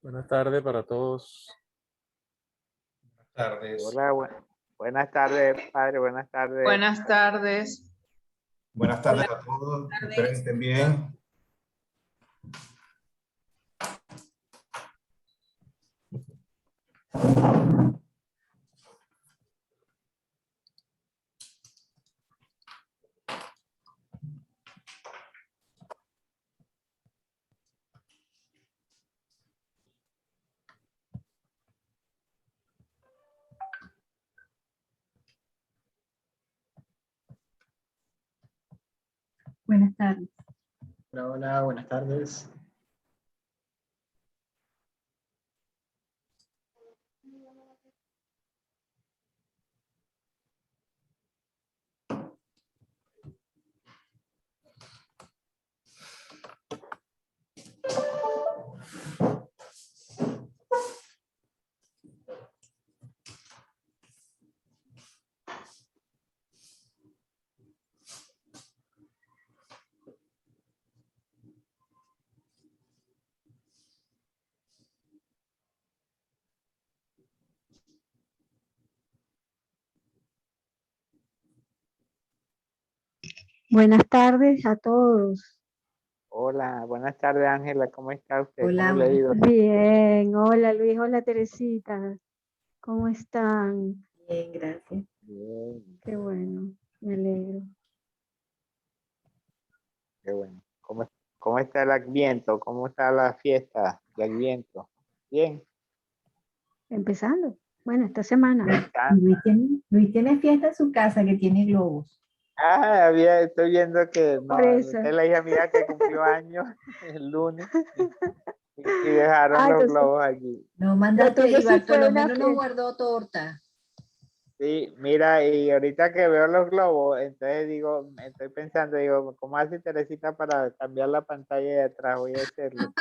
Buenas tardes para todos. Buenas tardes. Hola, buenas tardes, padre, buenas tardes. Buenas tardes. Buenas tardes a todos. Espero que estén bien. Buenas tardes. Hola, buenas tardes. Buenas tardes a todos. Hola, buenas tardes, Ángela, ¿cómo está usted? Hola, ¿Cómo le ha ido? Bien, hola Luis, hola Teresita. ¿Cómo están? Bien, gracias. Bien, Qué bueno, me alegro. qué bueno. ¿Cómo está el Adviento? ¿Cómo está la fiesta de Adviento? Bien. Empezando. Bueno, esta semana. Luis tiene fiesta en su casa que tiene globos. Estoy viendo que Por no, eso. usted es la hija mía que cumplió años el lunes y dejaron los Entonces, globos allí. No lo mandaste tuyo y sí fue Bartolomé una no nos fiesta. guardó torta. Sí, mira, y ahorita que veo los globos, entonces digo, estoy pensando, digo, ¿cómo hace Teresita para cambiar la pantalla de atrás? Voy a hacerlo.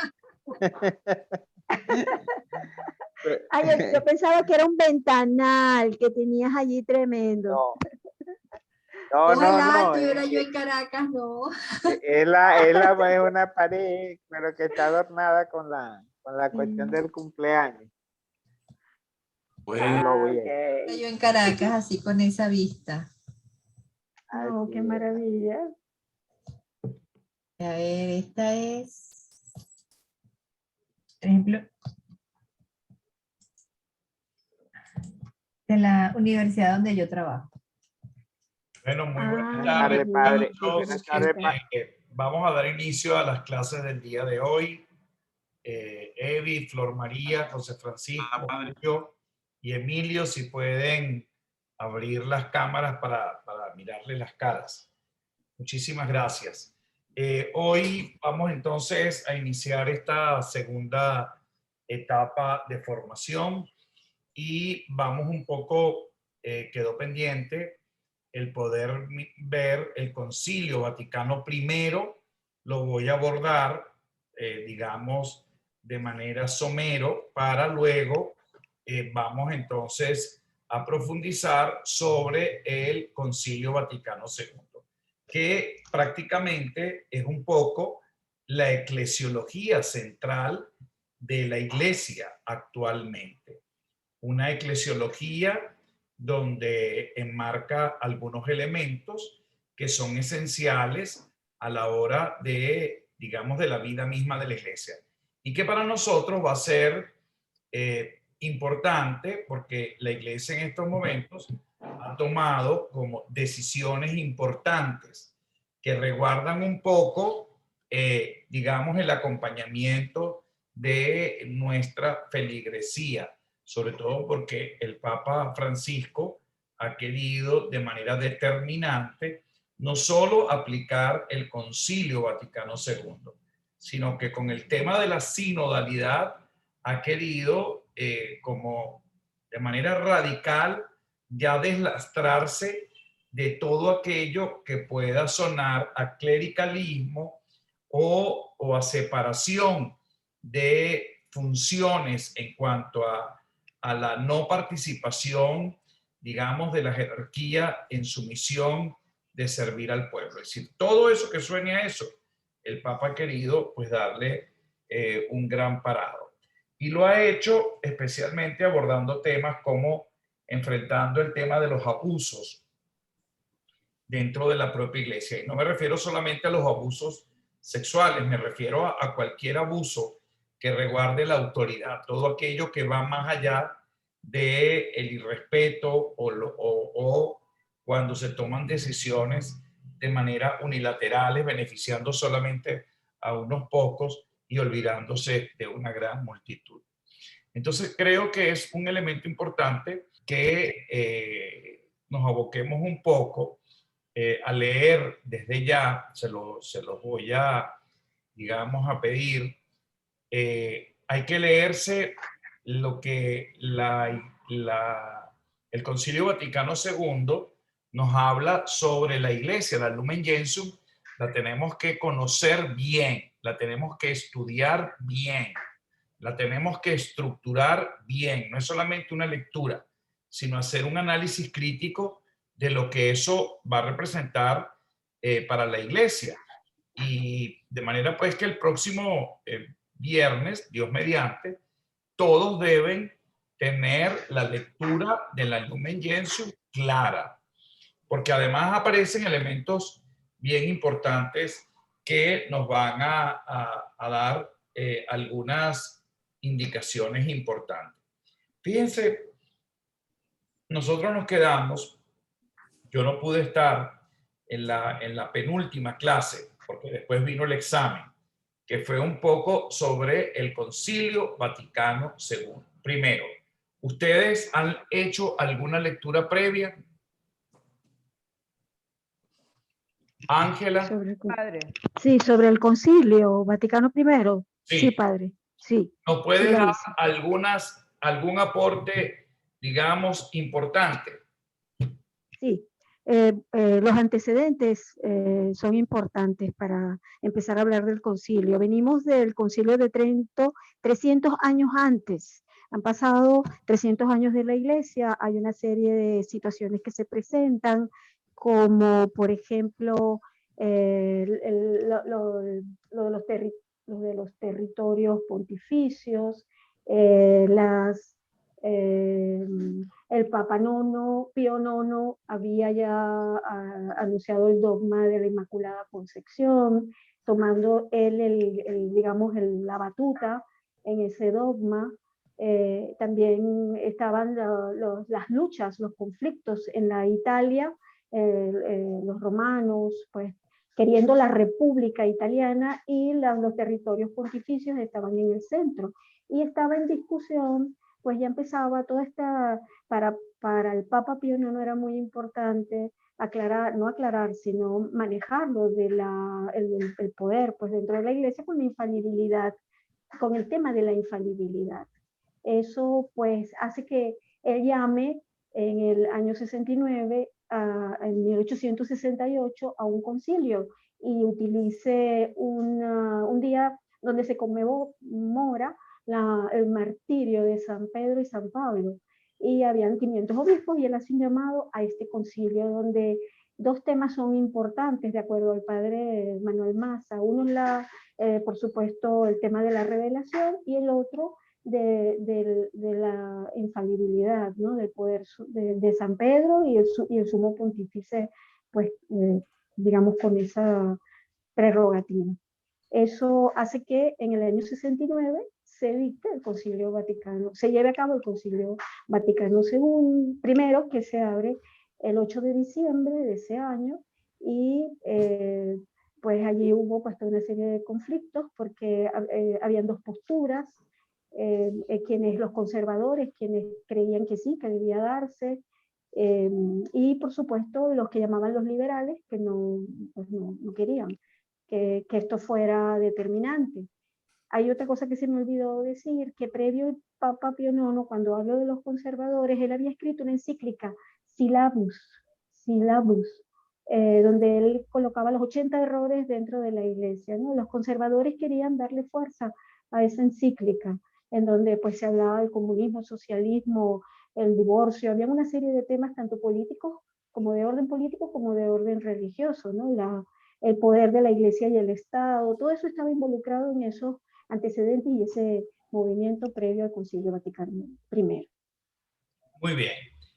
Ay, yo pensaba que era un ventanal que tenías allí tremendo. Ojalá No, estuviera yo en Caracas, no. es una pared, pero que está adornada con la cuestión Mm. del cumpleaños. Bueno, Lo voy a Estuviera yo en Caracas así con esa vista. No, así qué es. maravilla. A ver, esta es, por ejemplo, de la universidad donde yo trabajo. Bueno, muy buenas Ah, tardes Tarde, a padre. todos. Buenas tardes, Vamos a dar inicio a las clases del día de hoy. Evi, Flor María, José Francisco, Julio y Emilio, si pueden abrir las cámaras para mirarle las caras. Muchísimas gracias. Hoy vamos entonces a iniciar esta segunda etapa de formación y vamos un poco, quedó pendiente el poder ver el Concilio Vaticano I, lo voy a abordar, digamos, de manera somero, para luego vamos entonces a profundizar sobre el Concilio Vaticano II, que prácticamente es un poco la eclesiología central de la Iglesia actualmente. Una eclesiología donde enmarca algunos elementos que son esenciales a la hora de, digamos, de la vida misma de la Iglesia. Y que para nosotros va a ser importante porque la Iglesia en estos momentos ha tomado como decisiones importantes que resguardan un poco, digamos, el acompañamiento de nuestra feligresía, sobre todo porque el Papa Francisco ha querido de manera determinante no solo aplicar el Concilio Vaticano II, sino que con el tema de la sinodalidad ha querido como de manera radical ya deslastrarse de todo aquello que pueda sonar a clericalismo o a separación de funciones en cuanto a la no participación, digamos, de la jerarquía en su misión de servir al pueblo. Es decir, todo eso que suene a eso, el Papa ha querido pues darle un gran parado. Y lo ha hecho especialmente abordando temas como enfrentando el tema de los abusos dentro de la propia iglesia. Y no me refiero solamente a los abusos sexuales, me refiero a cualquier abuso que resguarde la autoridad, todo aquello que va más allá del irrespeto o cuando se toman decisiones de manera unilaterales, beneficiando solamente a unos pocos y olvidándose de una gran multitud. Entonces creo que es un elemento importante que nos aboquemos un poco a leer desde ya, se los voy a, digamos, a pedir. Hay que leerse lo que el Concilio Vaticano II nos habla sobre la iglesia, la Lumen Gentium. La tenemos que conocer bien, la tenemos que estudiar bien, la tenemos que estructurar bien. No es solamente una lectura, sino hacer un análisis crítico de lo que eso va a representar para la iglesia. Y de manera pues que el próximo viernes, Dios mediante, todos deben tener la lectura de la Lumen Gentium clara, porque además aparecen elementos bien importantes que nos van a dar algunas indicaciones importantes. Fíjense, nosotros nos quedamos, yo no pude estar en la penúltima clase, porque después vino el examen, que fue un poco sobre el Concilio Vaticano II. Primero, ¿ustedes han hecho alguna lectura previa? Ángela. Sí, sobre el Concilio Vaticano I. Sí. Sí, padre. Sí. ¿Nos puede Sí, dar algún aporte, digamos, importante? Sí, los antecedentes son importantes para empezar a hablar del concilio. Venimos del concilio de Trento 300 años antes. Han pasado 300 años de la iglesia, hay una serie de situaciones que se presentan, como por ejemplo lo de los territorios pontificios, el Papa Pío IX había ya anunciado el dogma de la Inmaculada Concepción, tomando él digamos, la batuta en ese dogma. También estaban las luchas, los conflictos en la Italia, los romanos, pues queriendo la República Italiana, y los territorios pontificios estaban en el centro. Y estaba en discusión, pues ya empezaba toda esta, para el Papa Pío no era muy importante no aclarar, sino manejarlo el poder, pues dentro de la iglesia, con la infalibilidad, con el tema de la infalibilidad. Eso pues hace que él llame en el año 69, en 1868, a un concilio y utilice un día donde se conmemora el martirio de San Pedro y San Pablo, y habían 500 obispos, y él hace un llamado a este concilio donde dos temas son importantes, de acuerdo al padre Manuel Maza. Uno es por supuesto, el tema de la revelación, y el otro de la infalibilidad, ¿no? Del poder de San Pedro y el sumo pontífice, pues digamos, con esa prerrogativa. Eso hace que en el año 69 se dicte el Concilio Vaticano, se lleve a cabo el Concilio Vaticano II, primero, que se abre el 8 de diciembre de ese año, y pues allí hubo pues toda una serie de conflictos, porque habían dos posturas, los conservadores, quienes creían que sí, que debía darse, y por supuesto los que llamaban los liberales, que pues no querían que esto fuera determinante. Hay otra cosa que se me olvidó decir, que previo al Papa Pío IX, cuando hablo de los conservadores, él había escrito una encíclica, Syllabus, donde él colocaba los 80 errores dentro de la iglesia, ¿no? Los conservadores querían darle fuerza a esa encíclica, en donde pues se hablaba del comunismo, socialismo, el divorcio, había una serie de temas tanto políticos, como de orden político, como de orden religioso, ¿no? El poder de la iglesia y el Estado, todo eso estaba involucrado en esos antecedentes y ese movimiento previo al Concilio Vaticano I. Muy bien.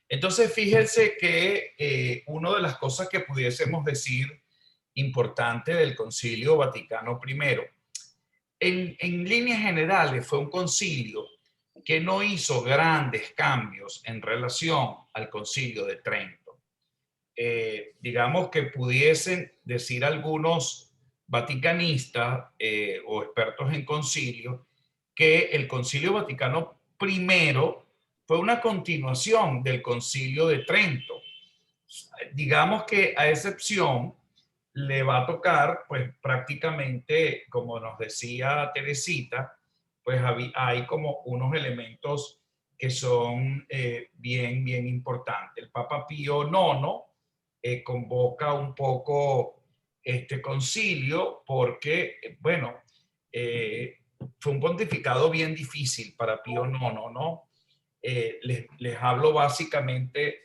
Entonces, fíjense que una de las cosas que pudiésemos decir importante del Concilio Vaticano I, en líneas generales fue un concilio que no hizo grandes cambios en relación al Concilio de Trento. Digamos que pudiesen decir algunos vaticanistas o expertos en concilio que el Concilio Vaticano I fue una continuación del Concilio de Trento. Digamos que a excepción le va a tocar, pues prácticamente, como nos decía Teresita, pues hay como unos elementos que son bien importantes. El Papa Pío IX convoca un poco este concilio porque, bueno, fue un pontificado bien difícil para Pío IX, ¿no? Les hablo básicamente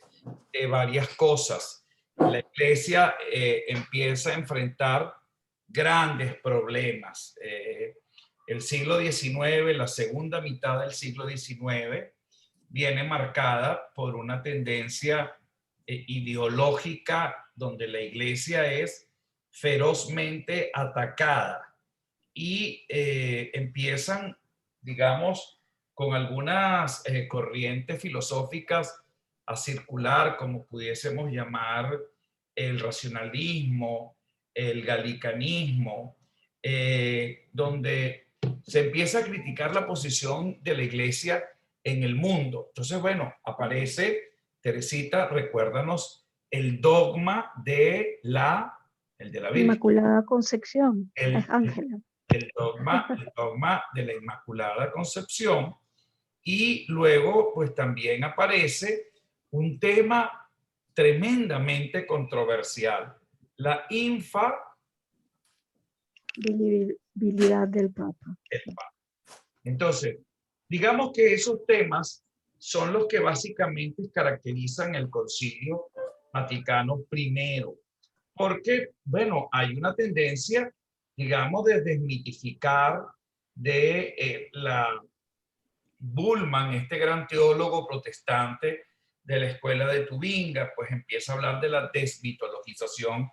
de varias cosas. La Iglesia empieza a enfrentar grandes problemas. El siglo XIX, la segunda mitad del siglo XIX, viene marcada por una tendencia ideológica donde la Iglesia es ferozmente atacada y empiezan, digamos, con algunas corrientes filosóficas a circular, como pudiésemos llamar el racionalismo, el galicanismo, donde se empieza a criticar la posición de la Iglesia en el mundo. Entonces, bueno, aparece, Teresita, recuérdanos, el dogma de el de la Virgen. Inmaculada Concepción, Ángela. El dogma de la Inmaculada Concepción. Y luego, pues también aparece un tema tremendamente controversial, la infalibilidad del Papa. Entonces, digamos que esos temas son los que básicamente caracterizan el Concilio Vaticano I, porque, bueno, hay una tendencia, digamos, de desmitificar de Bullmann, este gran teólogo protestante de la escuela de Tubinga, pues empieza a hablar de la desmitologización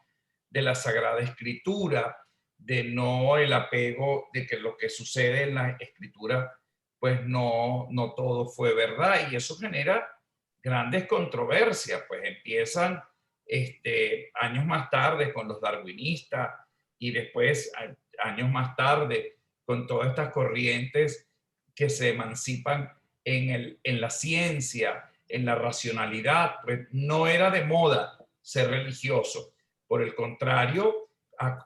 de la Sagrada Escritura, de no el apego de que lo que sucede en la Escritura, pues no todo fue verdad, y eso genera grandes controversias, pues empiezan años más tarde con los darwinistas y después años más tarde con todas estas corrientes que se emancipan en la ciencia, en la racionalidad. Pues no era de moda ser religioso. Por el contrario,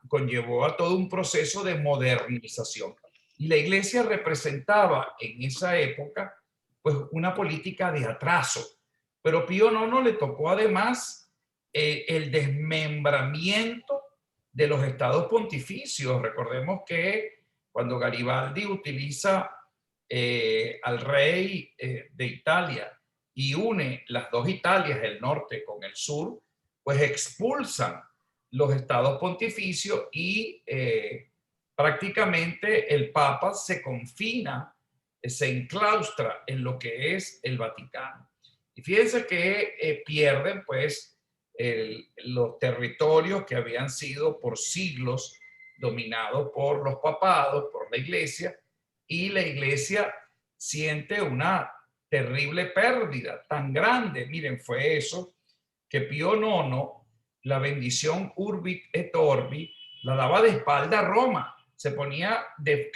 conllevó a todo un proceso de modernización. Y la Iglesia representaba en esa época pues una política de atraso. Pero Pío IX le tocó además el desmembramiento de los estados pontificios. Recordemos que cuando Garibaldi utiliza al rey de Italia y une las dos Italias, el norte con el sur, pues expulsan los estados pontificios y prácticamente el Papa se confina, se enclaustra en lo que es el Vaticano. Y fíjense que pierden pues los territorios que habían sido por siglos dominados por los papados, por la Iglesia, y la Iglesia siente una terrible pérdida tan grande. Miren, fue eso que Pío IX, la bendición Urbit et Orbi, la daba de espalda a Roma, se ponía de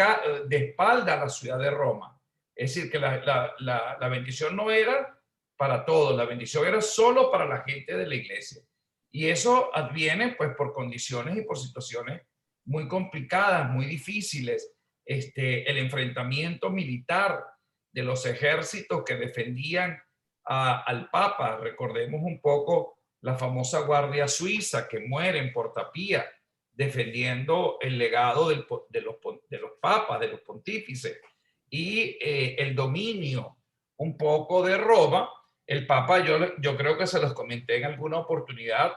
espalda a la ciudad de Roma. Es decir, que la bendición no era para todos, la bendición era solo para la gente de la Iglesia. Y eso adviene pues por condiciones y por situaciones muy complicadas, muy difíciles. El enfrentamiento militar de los ejércitos que defendían al Papa. Recordemos un poco la famosa Guardia Suiza que muere en Porta Pía defendiendo el legado de los papas, de los pontífices, y el dominio un poco de Roma. El Papa, yo creo que se los comenté en alguna oportunidad,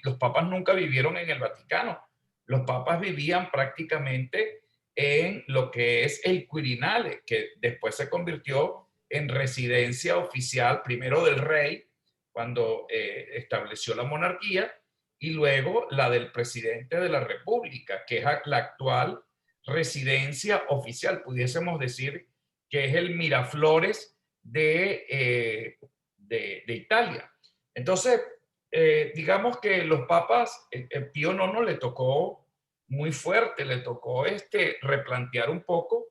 los papas nunca vivieron en el Vaticano. Los papas vivían prácticamente en lo que es el Quirinale, que después se convirtió en residencia oficial, primero del rey, cuando estableció la monarquía, y luego la del presidente de la República, que es la actual residencia oficial. Pudiésemos decir que es el Miraflores de Italia. Entonces, digamos que los papas, Pío IX le tocó muy fuerte, le tocó replantear un poco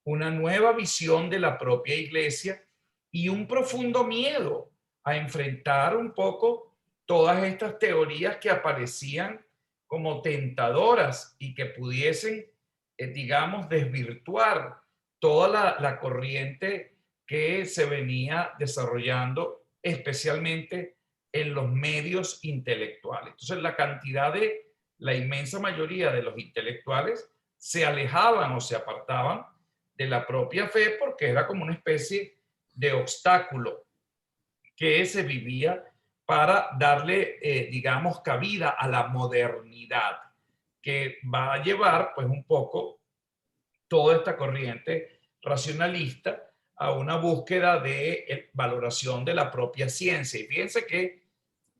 una nueva visión de la propia iglesia y un profundo miedo a enfrentar un poco todas estas teorías que aparecían como tentadoras y que pudiesen, digamos, desvirtuar toda la corriente que se venía desarrollando, especialmente en los medios intelectuales. Entonces, la inmensa mayoría de los intelectuales se alejaban o se apartaban de la propia fe porque era como una especie de obstáculo que se vivía para darle, digamos, cabida a la modernidad, que va a llevar, pues, un poco toda esta corriente racionalista a una búsqueda de valoración de la propia ciencia. Y fíjense que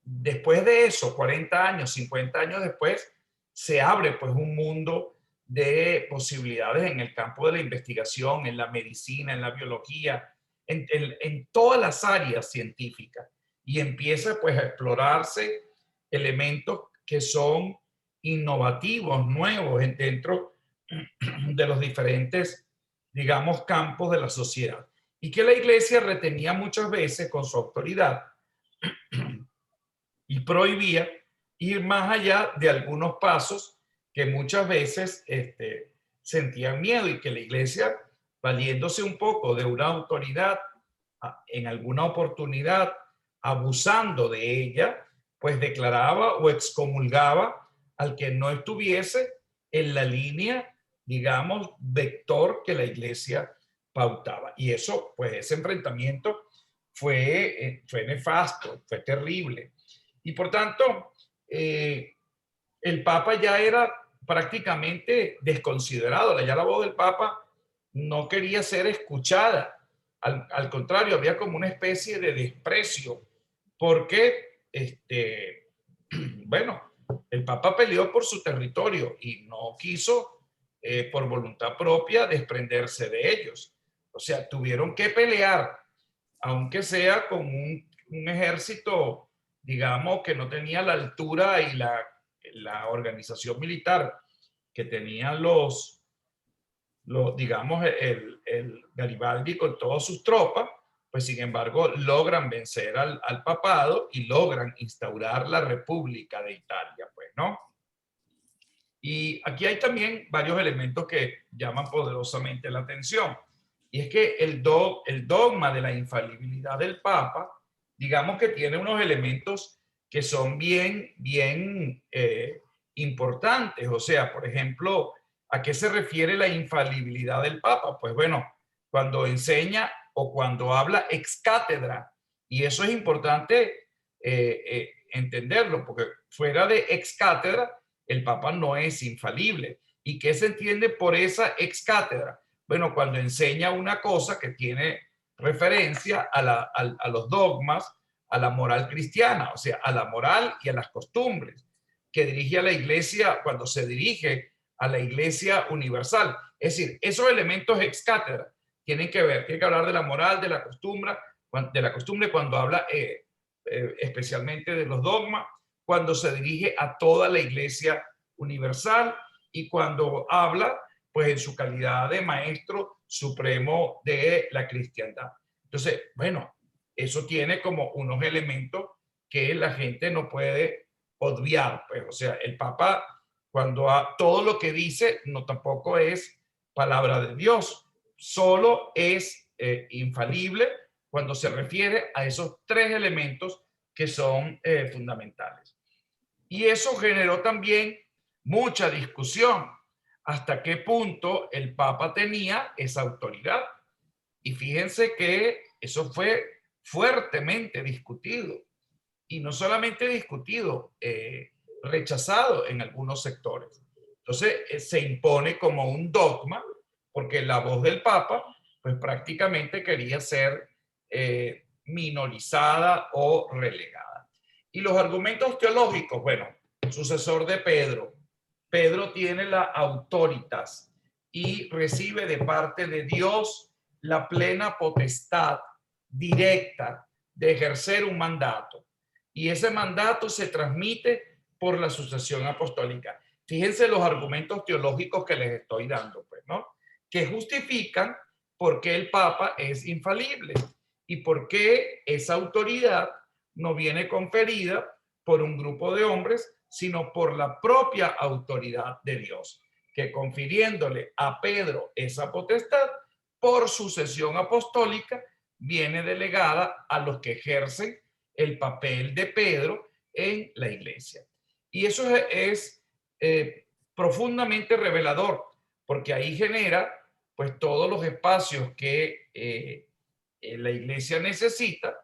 después de eso, 40 años, 50 años después, se abre pues un mundo de posibilidades en el campo de la investigación, en la medicina, en la biología, en todas las áreas científicas. Y empieza pues a explorarse elementos que son innovativos, nuevos dentro de los diferentes, digamos, campos de la sociedad. Y que la iglesia retenía muchas veces con su autoridad y prohibía ir más allá de algunos pasos que muchas veces sentían miedo, y que la iglesia, valiéndose un poco de una autoridad, en alguna oportunidad, abusando de ella, pues declaraba o excomulgaba al que no estuviese en la línea, digamos, vector que la iglesia pautaba. Y eso, pues ese enfrentamiento fue nefasto, fue terrible. Y por tanto, el Papa ya era prácticamente desconsiderado. Ya la voz del Papa no quería ser escuchada. Al contrario, había como una especie de desprecio, porque, bueno, el Papa peleó por su territorio y no quiso, por voluntad propia, desprenderse de ellos. O sea, tuvieron que pelear, aunque sea con un ejército, digamos, que no tenía la altura y la organización militar que tenían digamos, el Garibaldi con todas sus tropas, pues sin embargo logran vencer al papado y logran instaurar la República de Italia, pues, ¿no? Y aquí hay también varios elementos que llaman poderosamente la atención. Y es que el dogma de la infalibilidad del Papa, digamos que tiene unos elementos que son bien importantes. O sea, por ejemplo, ¿a qué se refiere la infalibilidad del Papa? Pues bueno, cuando enseña o cuando habla ex cátedra. Y eso es importante entenderlo, porque fuera de ex cátedra, el Papa no es infalible. ¿Y qué se entiende por esa ex cátedra? Bueno, cuando enseña una cosa que tiene referencia a los dogmas, a la moral cristiana, o sea, a la moral y a las costumbres, que dirige a la iglesia cuando se dirige a la iglesia universal. Es decir, esos elementos ex cátedra tienen que hablar de la moral, de la costumbre cuando habla especialmente de los dogmas, cuando se dirige a toda la iglesia universal y cuando habla, pues, en su calidad de maestro supremo de la cristiandad. Entonces, bueno, eso tiene como unos elementos que la gente no puede obviar, pues. O sea, el Papa, cuando todo lo que dice, no tampoco es palabra de Dios, solo es infalible cuando se refiere a esos tres elementos que son fundamentales. Y eso generó también mucha discusión. ¿Hasta qué punto el Papa tenía esa autoridad? Y fíjense que eso fue fuertemente discutido. Y no solamente discutido, rechazado en algunos sectores. Entonces se impone como un dogma, porque la voz del Papa, pues prácticamente quería ser minorizada o relegada. Y los argumentos teológicos, bueno, sucesor de Pedro. Pedro tiene la autoritas y recibe de parte de Dios la plena potestad directa de ejercer un mandato. Y ese mandato se transmite por la sucesión apostólica. Fíjense los argumentos teológicos que les estoy dando, pues, ¿no? Que justifican por qué el Papa es infalible y por qué esa autoridad no viene conferida por un grupo de hombres, sino por la propia autoridad de Dios, que confiriéndole a Pedro esa potestad, por sucesión apostólica, viene delegada a los que ejercen el papel de Pedro en la iglesia. Y eso es profundamente revelador, porque ahí genera pues todos los espacios que la iglesia necesita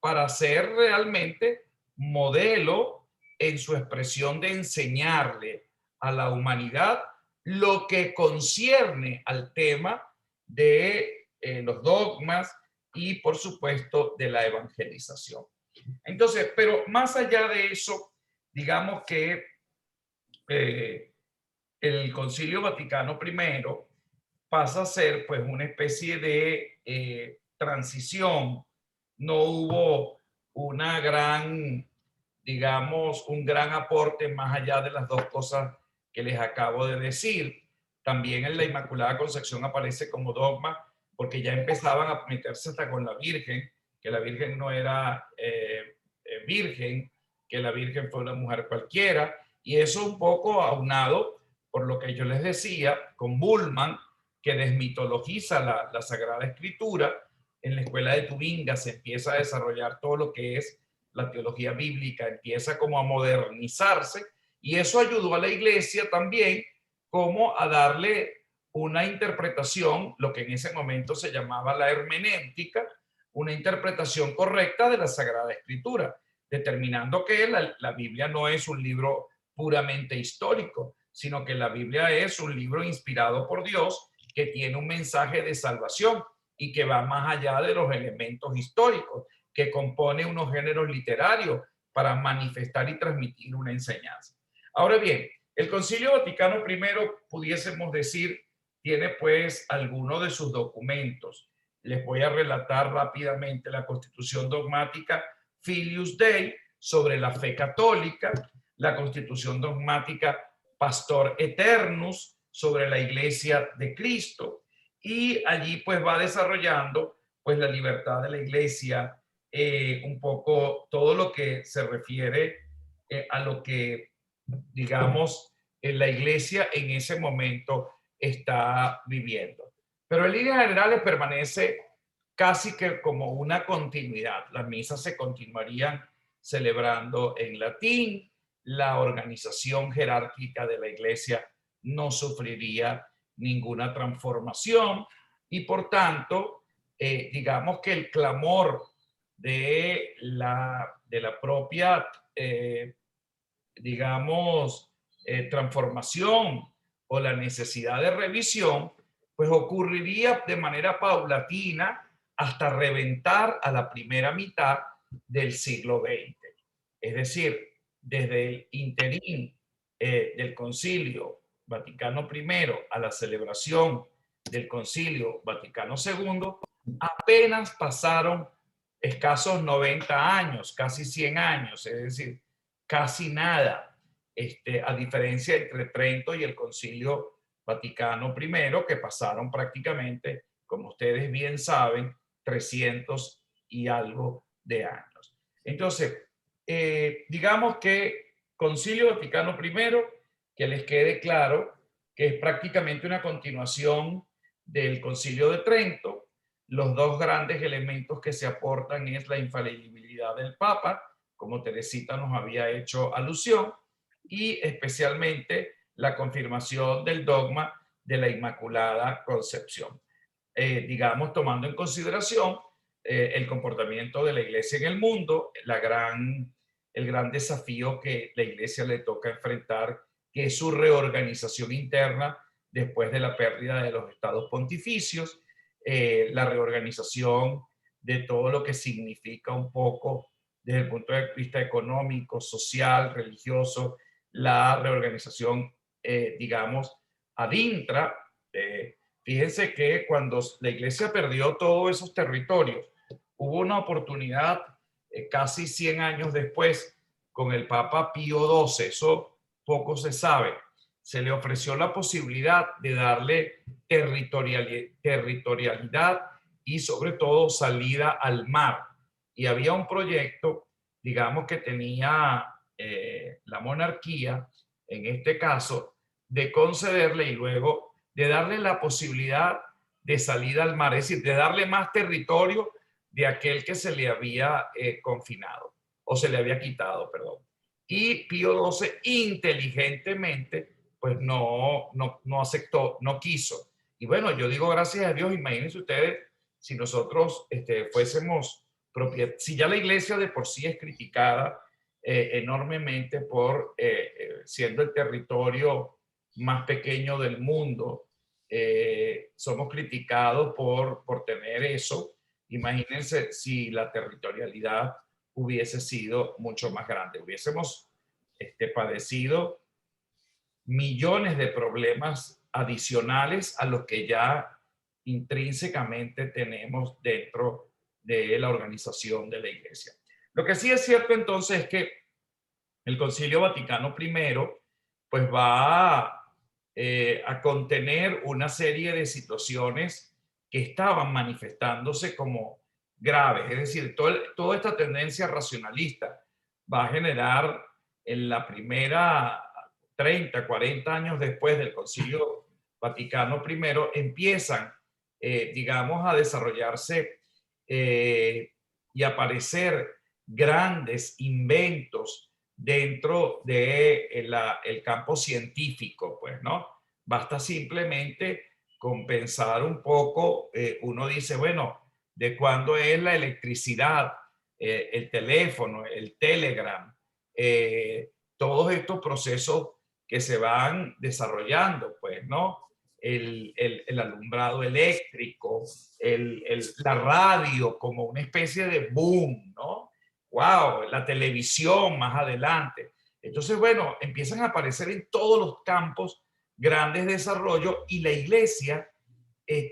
para ser realmente modelo en su expresión de enseñarle a la humanidad lo que concierne al tema de los dogmas y, por supuesto, de la evangelización. Entonces, pero más allá de eso, digamos que el Concilio Vaticano I pasa a ser pues una especie de transición. No hubo una gran, digamos, un gran aporte más allá de las dos cosas que les acabo de decir. También en la Inmaculada Concepción aparece como dogma, porque ya empezaban a meterse hasta con la Virgen, que la Virgen no era virgen, que la Virgen fue una mujer cualquiera, y eso un poco aunado por lo que yo les decía con Bullman, que desmitologiza la Sagrada Escritura. En la escuela de Tubinga se empieza a desarrollar todo lo que es la teología bíblica, empieza como a modernizarse, y eso ayudó a la iglesia también como a darle una interpretación, lo que en ese momento se llamaba la hermenéutica, una interpretación correcta de la Sagrada Escritura, determinando que la Biblia no es un libro puramente histórico, sino que la Biblia es un libro inspirado por Dios que tiene un mensaje de salvación y que va más allá de los elementos históricos, que compone unos géneros literarios para manifestar y transmitir una enseñanza. Ahora bien, el Concilio Vaticano I, pudiésemos decir, tiene pues algunos de sus documentos. Les voy a relatar rápidamente la Constitución Dogmática Filius Dei sobre la fe católica, la Constitución Dogmática Pastor Eternus sobre la Iglesia de Cristo, y allí pues va desarrollando pues la libertad de la Iglesia, un poco todo lo que se refiere a lo que, digamos, la Iglesia en ese momento está viviendo. Pero en líneas generales permanece casi que como una continuidad. Las misas se continuarían celebrando en latín, la organización jerárquica de la Iglesia no sufriría ninguna transformación y por tanto, digamos que el clamor de la propia, digamos, transformación o la necesidad de revisión, pues ocurriría de manera paulatina hasta reventar a la primera mitad del siglo XX. Es decir, desde el interín del Concilio Vaticano I a la celebración del Concilio Vaticano II, apenas pasaron escasos 90 años, casi 100 años, es decir, casi nada, a diferencia entre Trento y el Concilio Vaticano I, que pasaron prácticamente, como ustedes bien saben, 300 y algo de años. Entonces, digamos que Concilio Vaticano I, que les quede claro que es prácticamente una continuación del Concilio de Trento. Los dos grandes elementos que se aportan es la infalibilidad del Papa, como Teresita nos había hecho alusión, y especialmente la confirmación del dogma de la Inmaculada Concepción. Digamos, tomando en consideración el comportamiento de la Iglesia en el mundo, el gran desafío que la Iglesia le toca enfrentar que es su reorganización interna después de la pérdida de los estados pontificios, la reorganización de todo lo que significa un poco desde el punto de vista económico, social, religioso, la reorganización, digamos, adintra. Fíjense que cuando la iglesia perdió todos esos territorios, hubo una oportunidad casi 100 años después con el Papa Pío XII, eso poco se sabe, se le ofreció la posibilidad de darle territorialidad y sobre todo salida al mar. Y había un proyecto, digamos, que tenía la monarquía, en este caso, de concederle y luego de darle la posibilidad de salida al mar, es decir, de darle más territorio de aquel que se le había confinado, o se le había quitado, perdón. Y Pío XII inteligentemente, pues no aceptó, no quiso. Y bueno, yo digo gracias a Dios, imagínense ustedes, si nosotros fuésemos si ya la iglesia de por sí es criticada enormemente por siendo el territorio más pequeño del mundo, somos criticados por tener eso. Imagínense si la territorialidad hubiese sido mucho más grande. Hubiésemos padecido millones de problemas adicionales a los que ya intrínsecamente tenemos dentro de la organización de la iglesia. Lo que sí es cierto entonces es que el Concilio Vaticano I pues va a contener una serie de situaciones que estaban manifestándose como graves. Es decir, toda esta tendencia racionalista va a generar en la primera 30, 40 años después del Concilio Vaticano I, empiezan, digamos, a desarrollarse y aparecer grandes inventos dentro de el campo científico, pues, ¿no? Basta simplemente con pensar un poco, uno dice, bueno, ¿de cuándo es la electricidad, el teléfono, el telegram, todos estos procesos que se van desarrollando, pues, ¿no? El alumbrado eléctrico, la radio como una especie de boom, ¿no? ¡Wow! La televisión más adelante. Entonces, bueno, empiezan a aparecer en todos los campos grandes desarrollos y la iglesia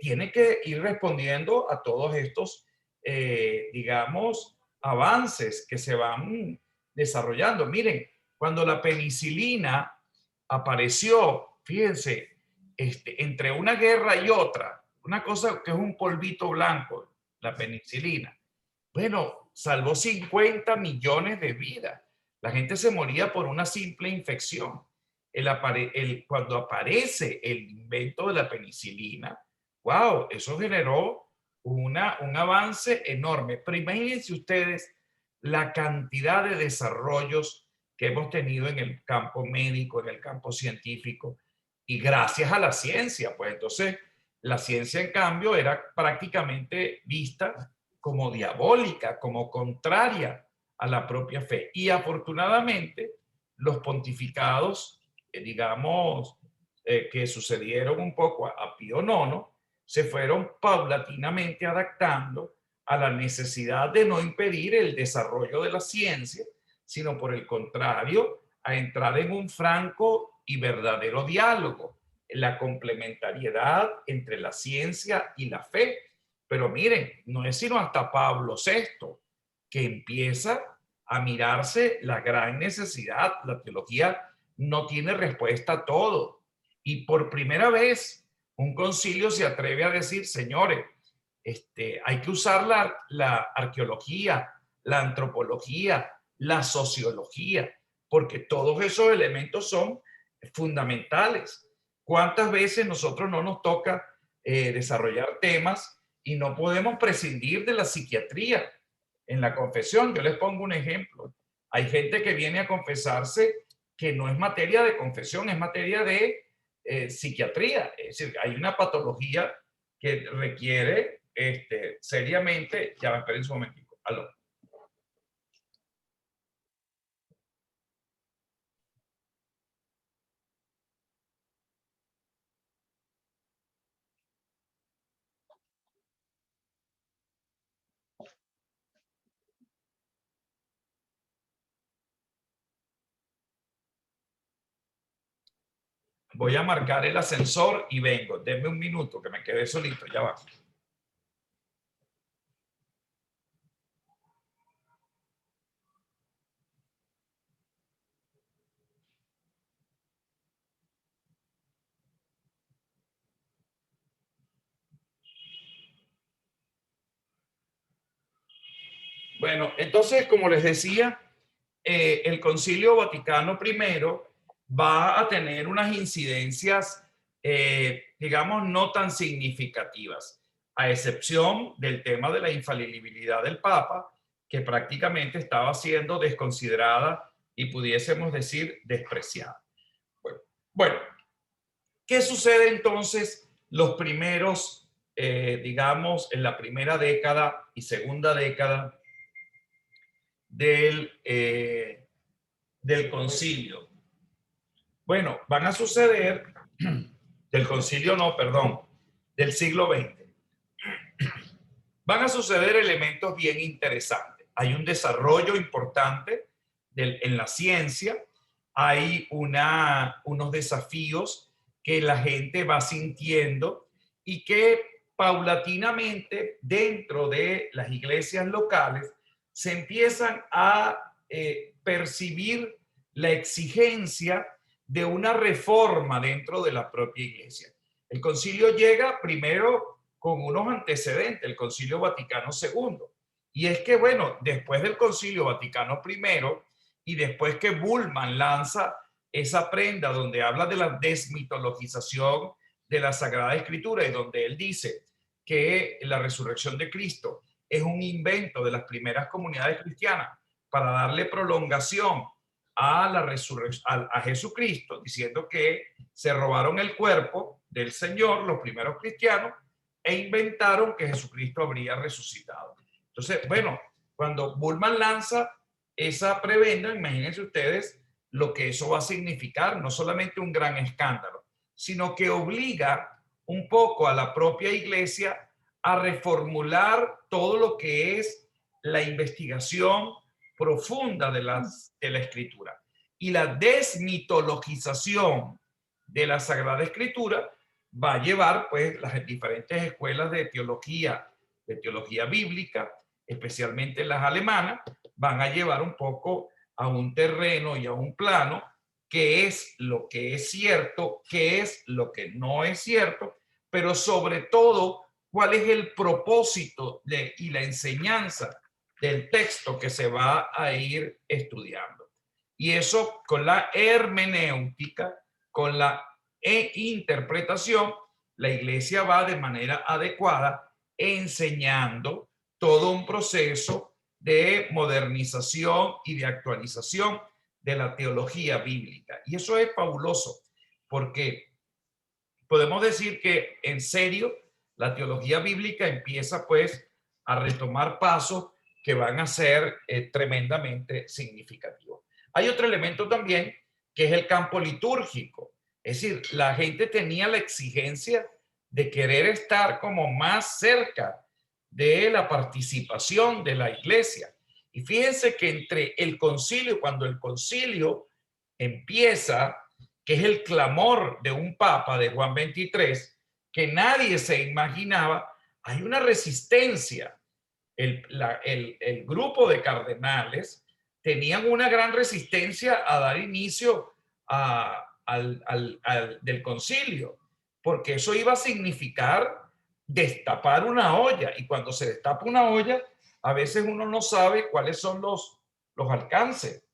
tiene que ir respondiendo a todos estos, digamos, avances que se van desarrollando. Miren, cuando la penicilina apareció, fíjense, entre una guerra y otra, una cosa que es un polvito blanco, la penicilina, bueno, salvó 50 millones de vidas. La gente se moría por una simple infección. Cuando aparece el invento de la penicilina, wow, eso generó un avance enorme. Pero imagínense ustedes la cantidad de desarrollos que hemos tenido en el campo médico, en el campo científico, y gracias a la ciencia, pues entonces la ciencia en cambio era prácticamente vista como diabólica, como contraria a la propia fe. Y afortunadamente los pontificados, digamos, que sucedieron un poco a Pío IX, se fueron paulatinamente adaptando a la necesidad de no impedir el desarrollo de la ciencia, sino por el contrario, a entrar en un franco y verdadero diálogo, la complementariedad entre la ciencia y la fe. Pero miren, no es sino hasta Pablo VI que empieza a mirarse la gran necesidad. La teología no tiene respuesta a todo. Y por primera vez, un concilio se atreve a decir, señores, hay que usar la arqueología, la antropología, la sociología, porque todos esos elementos son fundamentales. ¿Cuántas veces nosotros no nos toca desarrollar temas y no podemos prescindir de la psiquiatría en la confesión? Yo les pongo un ejemplo. Hay gente que viene a confesarse que no es materia de confesión, es materia de psiquiatría. Es decir, hay una patología que requiere seriamente, ya esperen un momentico, aló. Voy a marcar el ascensor y vengo. Denme un minuto que me quedé solito, ya va. Bueno, entonces, como les decía, el Concilio Vaticano I va a tener unas incidencias, digamos, no tan significativas, a excepción del tema de la infalibilidad del Papa, que prácticamente estaba siendo desconsiderada y pudiésemos decir despreciada. Bueno, ¿qué sucede entonces los primeros, digamos, en la primera década y segunda década del concilio? Bueno, van a suceder, del concilio no, perdón, del siglo XX. Van a suceder elementos bien interesantes. Hay un desarrollo importante en la ciencia, hay unos desafíos que la gente va sintiendo y que paulatinamente dentro de las iglesias locales se empiezan a percibir la exigencia de una reforma dentro de la propia iglesia. El concilio llega primero con unos antecedentes, el Concilio Vaticano II. Y es que, bueno, después del Concilio Vaticano I y después que Bultmann lanza esa prenda donde habla de la desmitologización de la Sagrada Escritura y donde él dice que la resurrección de Cristo es un invento de las primeras comunidades cristianas para darle prolongación a la resurrección, a Jesucristo, diciendo que se robaron el cuerpo del Señor, los primeros cristianos, e inventaron que Jesucristo habría resucitado. Entonces, bueno, cuando Bultmann lanza esa prebenda, imagínense ustedes lo que eso va a significar, no solamente un gran escándalo, sino que obliga un poco a la propia iglesia a reformular todo lo que es la investigación profunda de la escritura. Y la desmitologización de la Sagrada Escritura va a llevar pues las diferentes escuelas de teología bíblica, especialmente las alemanas, van a llevar un poco a un terreno y a un plano qué es lo que es cierto, qué es lo que no es cierto, pero sobre todo cuál es el propósito y la enseñanza del texto que se va a ir estudiando. Y eso con la hermenéutica, con la interpretación, la iglesia va de manera adecuada enseñando todo un proceso de modernización y de actualización de la teología bíblica. Y eso es fabuloso, porque podemos decir que en serio la teología bíblica empieza pues a retomar pasos que van a ser tremendamente significativos. Hay otro elemento también que es el campo litúrgico. Es decir, la gente tenía la exigencia de querer estar como más cerca de la participación de la iglesia. Y fíjense que entre el concilio, cuando el concilio empieza, que es el clamor de un papa, de Juan XXIII, que nadie se imaginaba, hay una resistencia. El grupo de cardenales tenían una gran resistencia a dar inicio del concilio, porque eso iba a significar destapar una olla, y cuando se destapa una olla, a veces uno no sabe cuáles son los alcances.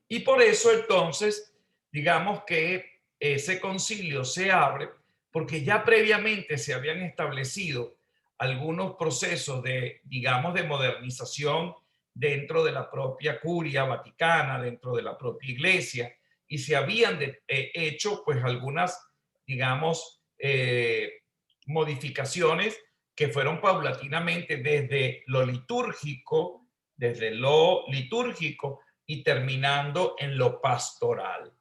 Y por eso entonces, digamos que ese concilio se abre, porque ya previamente se habían establecido algunos procesos de, digamos, de modernización dentro de la propia curia vaticana, dentro de la propia iglesia, y se habían hecho pues algunas, digamos, modificaciones que fueron paulatinamente desde lo litúrgico y terminando en lo pastoral.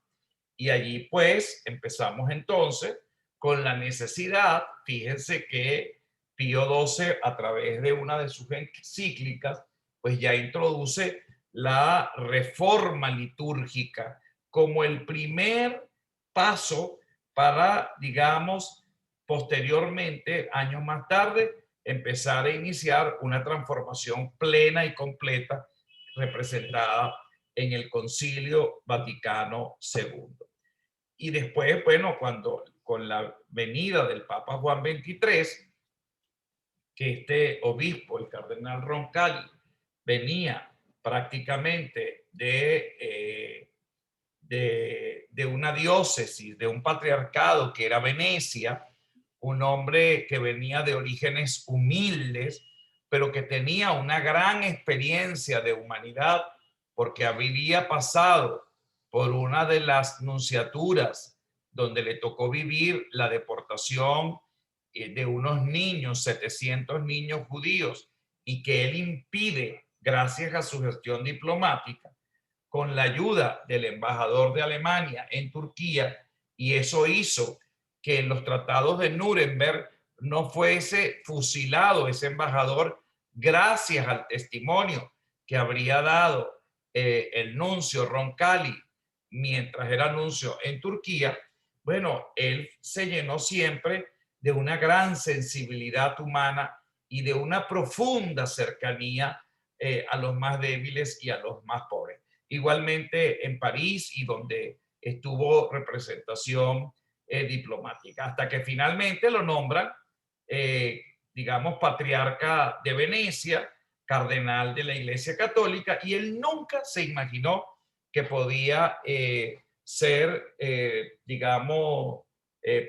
Y allí pues empezamos entonces con la necesidad, fíjense que Pío XII a través de una de sus encíclicas pues ya introduce la reforma litúrgica como el primer paso para, digamos, posteriormente, años más tarde, empezar a iniciar una transformación plena y completa representada en el Concilio Vaticano II. Y después, bueno, cuando con la venida del Papa Juan XXIII, que este obispo, el cardenal Roncalli, venía prácticamente de una diócesis, de un patriarcado que era Venecia, un hombre que venía de orígenes humildes, pero que tenía una gran experiencia de humanidad porque había pasado por una de las nunciaturas donde le tocó vivir la deportación de unos niños, 700 niños judíos, y que él impide, gracias a su gestión diplomática, con la ayuda del embajador de Alemania en Turquía, y eso hizo que en los tratados de Nuremberg no fuese fusilado ese embajador gracias al testimonio que habría dado el nuncio Roncalli mientras era nuncio en Turquía. Bueno, él se llenó siempre de una gran sensibilidad humana y de una profunda cercanía a los más débiles y a los más pobres. Igualmente en París, y donde estuvo representación diplomática, hasta que finalmente lo nombran, digamos, patriarca de Venecia, cardenal de la Iglesia Católica, y él nunca se imaginó que podía ser, digamos,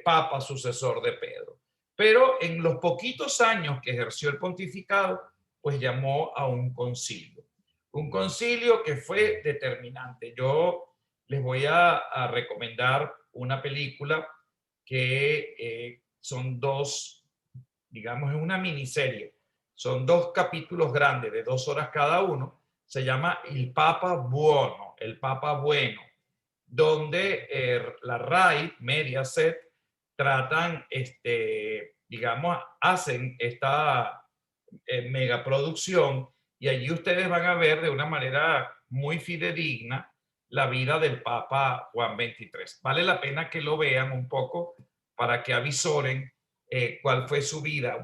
papa sucesor de Pedro. Pero en los poquitos años que ejerció el pontificado, pues llamó a un concilio. Un concilio que fue determinante. Yo les voy a recomendar una película que son dos, digamos, es una miniserie. Son dos capítulos grandes de 2 horas cada uno. Se llama El Papa Buono, el Papa Bueno, donde la RAI, Mediaset, tratan, digamos, hacen esta megaproducción, y allí ustedes van a ver de una manera muy fidedigna la vida del Papa Juan XXIII. Vale la pena que lo vean un poco para que avisoren cuál fue su vida.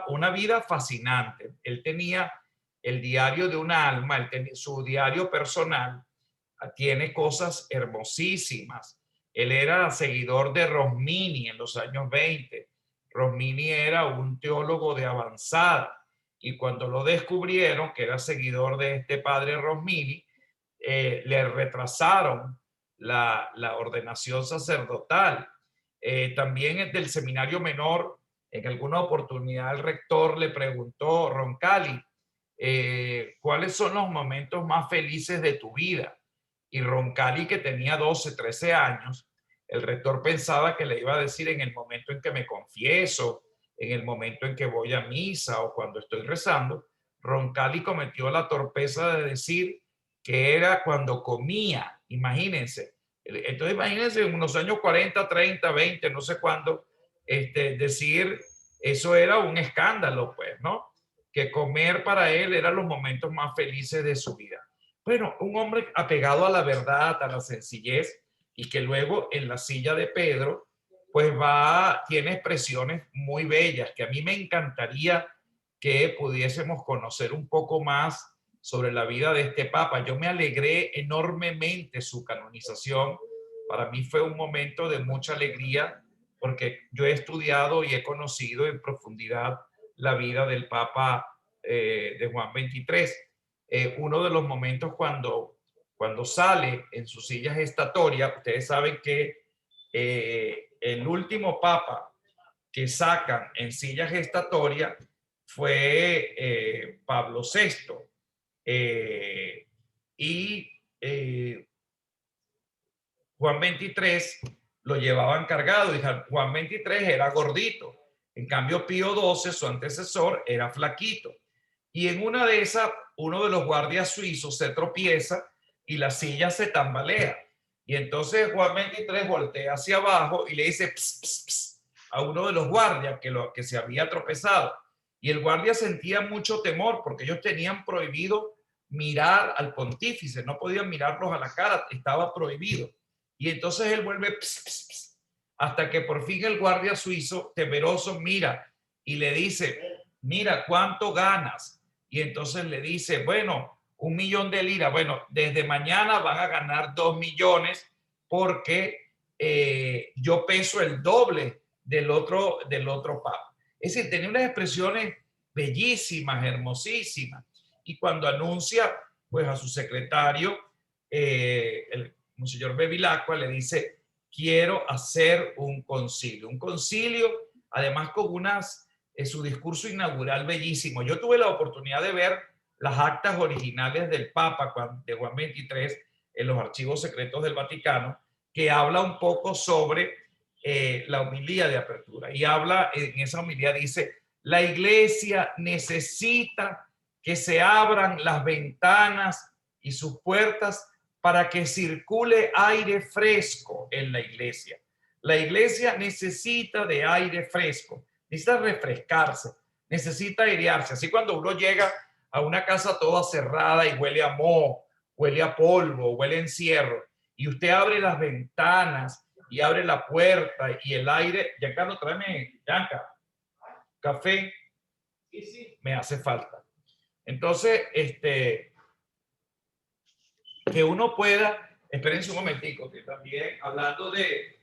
Una vida fascinante. Él tenía el diario de un alma, él tenía su diario personal, tiene cosas hermosísimas. Él era seguidor de Rosmini en los años 20. Rosmini era un teólogo de avanzada, y cuando lo descubrieron que era seguidor de este padre Rosmini, le retrasaron la ordenación sacerdotal. También del seminario menor, en alguna oportunidad el rector le preguntó, Roncalli, ¿cuáles son los momentos más felices de tu vida? Y Roncalli, que tenía 12, 13 años, el rector pensaba que le iba a decir en el momento en que me confieso, en el momento en que voy a misa o cuando estoy rezando. Roncalli cometió la torpeza de decir que era cuando comía. Imagínense. Entonces imagínense en los años 40, 30, 20, no sé cuándo, decir eso era un escándalo, pues, ¿no? Que comer para él eran los momentos más felices de su vida. Bueno, un hombre apegado a la verdad, a la sencillez, y que luego en la silla de Pedro, pues tiene expresiones muy bellas, que a mí me encantaría que pudiésemos conocer un poco más sobre la vida de este Papa. Yo me alegré enormemente su canonización. Para mí fue un momento de mucha alegría, porque yo he estudiado y he conocido en profundidad la vida del Papa de Juan XXIII. Uno de los momentos cuando sale en su silla gestatoria, ustedes saben que el último Papa que sacan en silla gestatoria fue Pablo VI. Juan XXIII lo llevaban cargado, y Juan XXIII era gordito. En cambio, Pío XII, su antecesor, era flaquito. Y en una de esas, uno de los guardias suizos se tropieza y la silla se tambalea. Y entonces Juan XXIII voltea hacia abajo y le dice pss, pss, pss, a uno de los guardias que se había tropezado. Y el guardia sentía mucho temor porque ellos tenían prohibido mirar al pontífice, no podían mirarlos a la cara, estaba prohibido. Y entonces él vuelve ps, ps, ps, hasta que por fin el guardia suizo, temeroso, mira y le dice, mira, ¿cuánto ganas? Y entonces le dice, bueno, 1 millón de liras. Bueno, desde mañana van a ganar 2 millones porque yo peso el doble del otro papa. Es decir, tenía unas expresiones bellísimas, hermosísimas. Y cuando anuncia pues a su secretario, el Monseñor Bevilacqua le dice, quiero hacer un concilio. Un concilio, además con su discurso inaugural bellísimo. Yo tuve la oportunidad de ver las actas originales del Papa de Juan XXIII en los archivos secretos del Vaticano, que habla un poco sobre la homilía de apertura. Y habla, en esa homilía dice, la iglesia necesita que se abran las ventanas y sus puertas para que circule aire fresco en la iglesia. La iglesia necesita de aire fresco, necesita refrescarse, necesita airearse. Así cuando uno llega a una casa toda cerrada y huele a moho, huele a polvo, huele a encierro, y usted abre las ventanas y abre la puerta y el aire, Giancarlo, tráeme, Gianca, café, sí, me hace falta. Entonces, que uno pueda, espérense un momentico, que también hablando de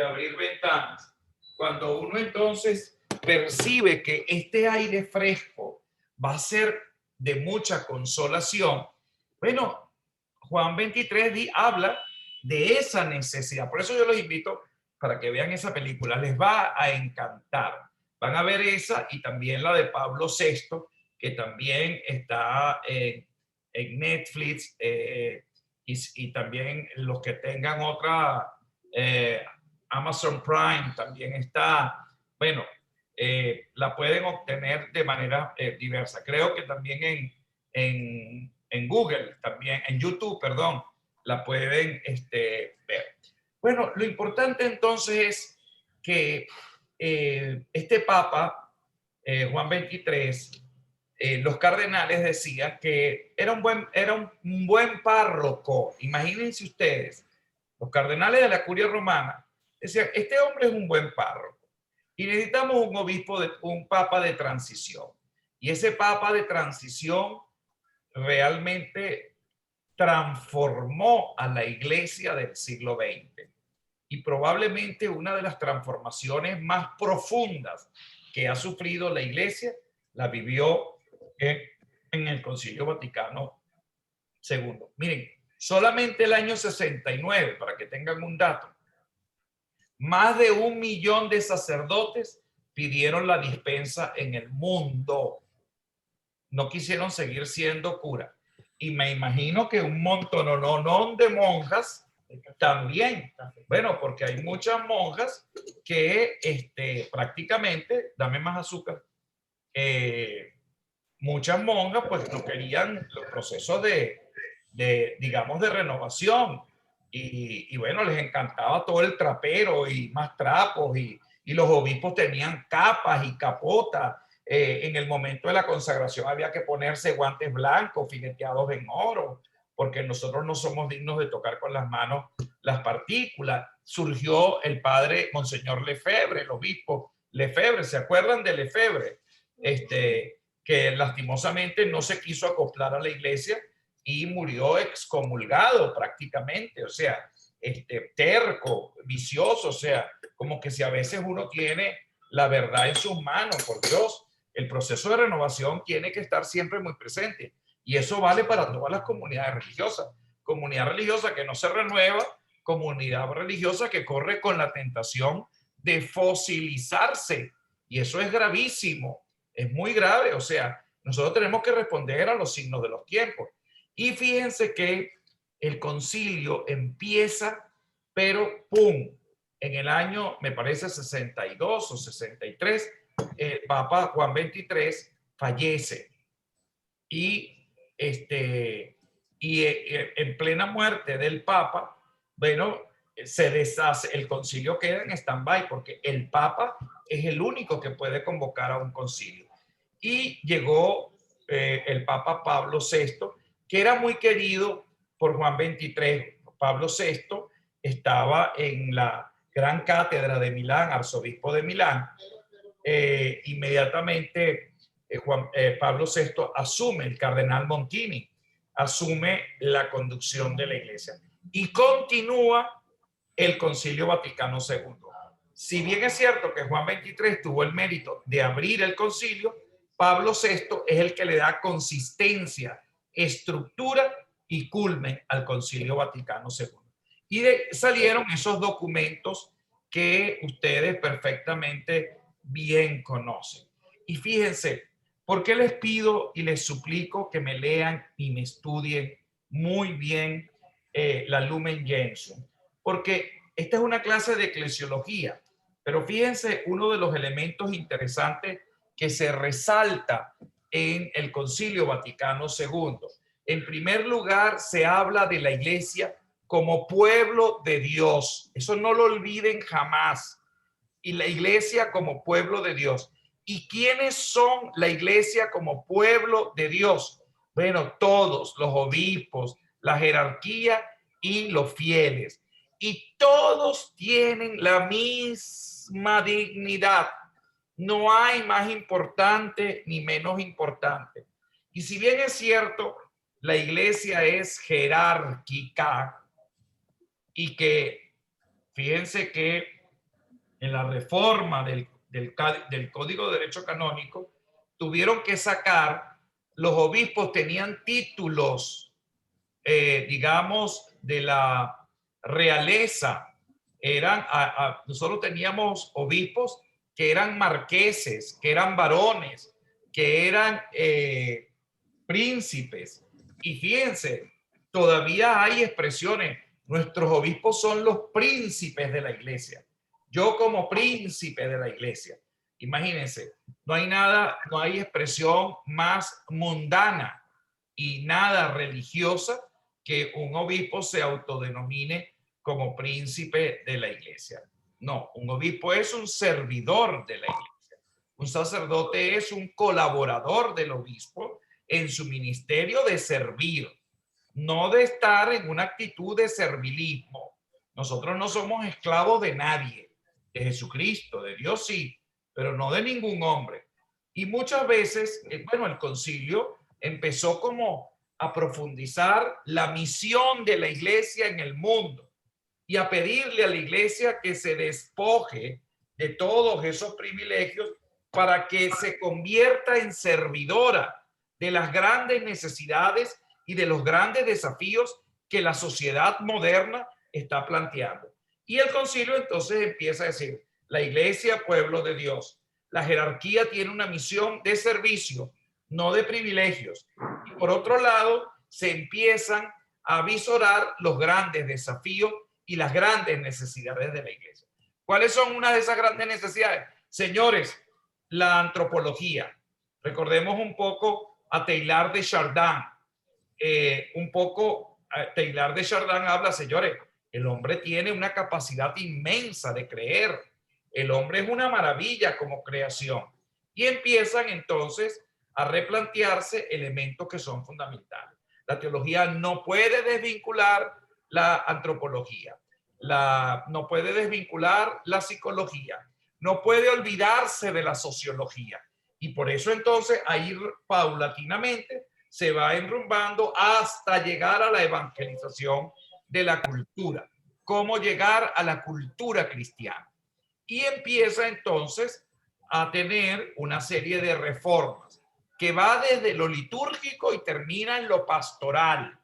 abrir ventanas, cuando uno entonces percibe que este aire fresco va a ser de mucha consolación, bueno, Juan 23 habla de esa necesidad. Por eso yo los invito para que vean esa película, les va a encantar. Van a ver esa y también la de Pablo VI, que también está en Netflix, y también los que tengan otra, Amazon Prime también está. Bueno, la pueden obtener de manera diversa. Creo que también en Google, también en YouTube, perdón, la pueden ver. Bueno, lo importante entonces es que este Papa, Juan XXIII, los cardenales decían que era un buen párroco. Imagínense ustedes, los cardenales de la curia romana decían, este hombre es un buen párroco y necesitamos un obispo, un papa de transición. Y ese papa de transición realmente transformó a la iglesia del siglo XX. Y probablemente una de las transformaciones más profundas que ha sufrido la iglesia la vivió en el Concilio Vaticano II. Miren, solamente el año 69, para que tengan un dato, más de 1 millón de sacerdotes pidieron la dispensa en el mundo. No quisieron seguir siendo cura. Y me imagino que un montón de monjas también. Bueno, porque hay muchas monjas que prácticamente, dame más azúcar, muchas monjas pues no querían los procesos digamos, de renovación. Y bueno, les encantaba todo el trapero y más trapos, y los obispos tenían capas y capotas. En el momento de la consagración había que ponerse guantes blancos fileteados en oro, porque nosotros no somos dignos de tocar con las manos las partículas. Surgió el padre Monseñor Lefebvre, el obispo Lefebvre. ¿Se acuerdan de Lefebvre? Que lastimosamente no se quiso acoplar a la iglesia y murió excomulgado prácticamente, o sea, terco, vicioso, o sea, como que si a veces uno tiene la verdad en sus manos, por Dios. El proceso de renovación tiene que estar siempre muy presente, y eso vale para todas las comunidades religiosas. Comunidad religiosa que no se renueva, comunidad religiosa que corre con la tentación de fosilizarse, y eso es gravísimo, es muy grave. O sea, nosotros tenemos que responder a los signos de los tiempos. Y fíjense que el concilio empieza, pero ¡pum! En el año, me parece 62 o 63, el Papa Juan XXIII fallece. Y, en plena muerte del Papa, bueno, se deshace, el concilio queda en stand-by, porque el Papa es el único que puede convocar a un concilio. Y llegó el Papa Pablo VI, que era muy querido por Juan XXIII. Pablo VI estaba en la Gran Cátedra de Milán, arzobispo de Milán, inmediatamente Pablo VI asume, el cardenal Montini, asume la conducción de la iglesia y continúa el Concilio Vaticano II. Si bien es cierto que Juan XXIII tuvo el mérito de abrir el concilio, Pablo VI es el que le da consistencia, estructura y culmen al Concilio Vaticano II. Y salieron esos documentos que ustedes perfectamente bien conocen. Y fíjense, ¿por qué les pido y les suplico que me lean y me estudien muy bien la Lumen Gentium? Porque esta es una clase de eclesiología, pero fíjense uno de los elementos interesantes que se resalta en el Concilio Vaticano II. En primer lugar, se habla de la iglesia como pueblo de Dios. Eso no lo olviden jamás. Y la iglesia como pueblo de Dios. ¿Y quiénes son la iglesia como pueblo de Dios? Bueno, todos los obispos, la jerarquía y los fieles. Y todos tienen la misma dignidad. No hay más importante ni menos importante. Y si bien es cierto, la iglesia es jerárquica y que, fíjense que en la reforma del Código de Derecho Canónico, tuvieron que sacar, los obispos tenían títulos, digamos, de la realeza. Nosotros teníamos obispos que eran marqueses, que eran varones, que eran príncipes. Y fíjense, todavía hay expresiones. Nuestros obispos son los príncipes de la iglesia. Yo como príncipe de la iglesia. Imagínense, no hay expresión más mundana y nada religiosa que un obispo se autodenomine como príncipe de la iglesia. No, un obispo es un servidor de la iglesia. Un sacerdote es un colaborador del obispo en su ministerio de servir, no de estar en una actitud de servilismo. Nosotros no somos esclavos de nadie, de Jesucristo, de Dios sí, pero no de ningún hombre. Y muchas veces, bueno, el concilio empezó como a profundizar la misión de la iglesia en el mundo y a pedirle a la iglesia que se despoje de todos esos privilegios para que se convierta en servidora de las grandes necesidades y de los grandes desafíos que la sociedad moderna está planteando. Y el concilio entonces empieza a decir, la iglesia, pueblo de Dios, la jerarquía tiene una misión de servicio, no de privilegios. Y por otro lado, se empiezan a visorar los grandes desafíos y las grandes necesidades de la iglesia. ¿Cuáles son una de esas grandes necesidades? Señores, la antropología. Recordemos un poco a Teilhard de Chardin. Teilhard de Chardin habla, señores, el hombre tiene una capacidad inmensa de creer. El hombre es una maravilla como creación. Y empiezan entonces a replantearse elementos que son fundamentales. La teología no puede desvincular la antropología, no puede desvincular la psicología, no puede olvidarse de la sociología. Y por eso entonces ahí paulatinamente se va enrumbando hasta llegar a la evangelización de la cultura. ¿Cómo llegar a la cultura cristiana? Y empieza entonces a tener una serie de reformas que va desde lo litúrgico y termina en lo pastoral.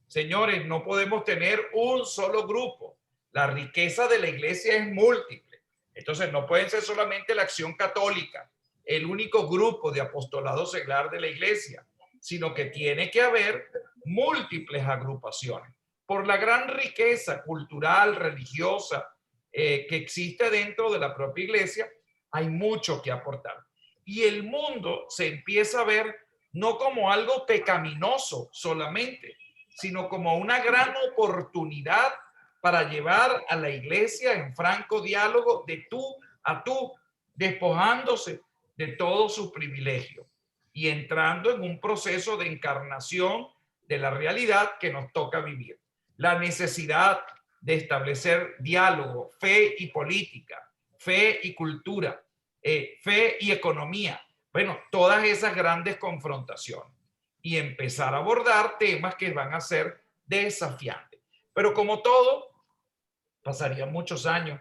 Señores, no podemos tener un solo grupo. La riqueza de la iglesia es múltiple. Entonces no pueden ser solamente la acción católica, el único grupo de apostolado seglar de la iglesia, sino que tiene que haber múltiples agrupaciones. Por la gran riqueza cultural, religiosa que existe dentro de la propia iglesia, hay mucho que aportar. Y el mundo se empieza a ver no como algo pecaminoso solamente, sino como una gran oportunidad para llevar a la iglesia en franco diálogo de tú a tú, despojándose de todos sus privilegios y entrando en un proceso de encarnación de la realidad que nos toca vivir. La necesidad de establecer diálogo, fe y política, fe y cultura, fe y economía. Bueno, todas esas grandes confrontaciones y empezar a abordar temas que van a ser desafiantes. Pero como todo, pasarían muchos años.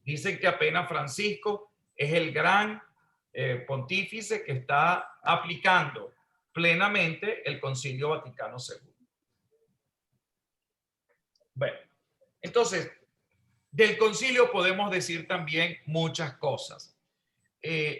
Dicen que apenas Francisco es el gran pontífice que está aplicando plenamente el Concilio Vaticano II. Bueno, entonces, del concilio podemos decir también muchas cosas.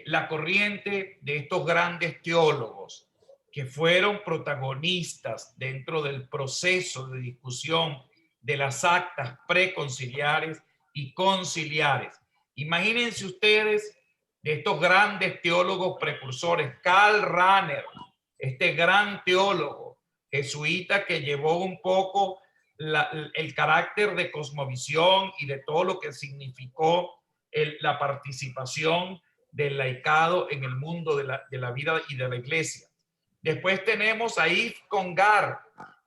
La corriente de estos grandes teólogos que fueron protagonistas dentro del proceso de discusión de las actas preconciliares y conciliares. Imagínense ustedes de estos grandes teólogos precursores, Karl Rahner, este gran teólogo jesuita que llevó un poco el carácter de cosmovisión y de todo lo que significó la participación del laicado en el mundo de la vida y de la iglesia. Después tenemos a Yves Congar,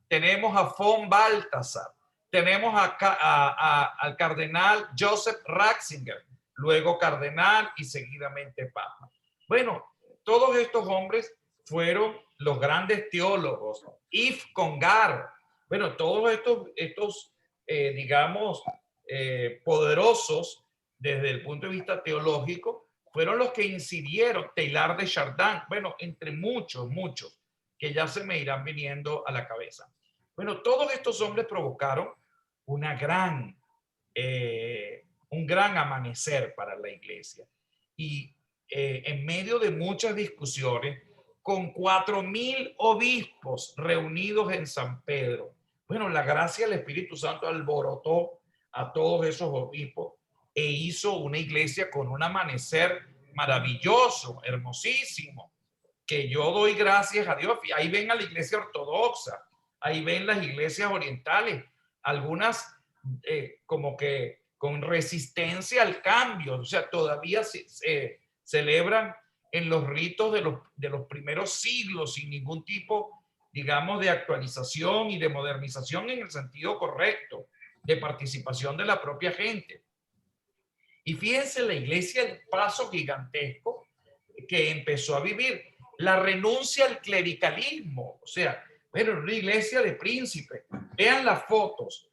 tenemos a von Balthasar, tenemos al cardenal Joseph Ratzinger, luego cardenal y seguidamente papa. Bueno, todos estos hombres fueron los grandes teólogos. Yves Congar, bueno, todos estos digamos, poderosos desde el punto de vista teológico, fueron los que incidieron, Teilhard de Chardin, bueno, entre muchos, que ya se me irán viniendo a la cabeza. Bueno, todos estos hombres provocaron un gran amanecer para la iglesia. Y en medio de muchas discusiones, con 4.000 obispos reunidos en San Pedro, bueno, la gracia del Espíritu Santo alborotó a todos esos obispos e hizo una iglesia con un amanecer maravilloso, hermosísimo, que yo doy gracias a Dios. Ahí ven a la iglesia ortodoxa, ahí ven las iglesias orientales, algunas como que con resistencia al cambio, o sea, todavía se celebran en los ritos de los primeros siglos sin ningún tipo, digamos, de actualización y de modernización en el sentido correcto, de participación de la propia gente. Y fíjense la iglesia el paso gigantesco que empezó a vivir, la renuncia al clericalismo, o sea, bueno, una iglesia de príncipes. Vean las fotos,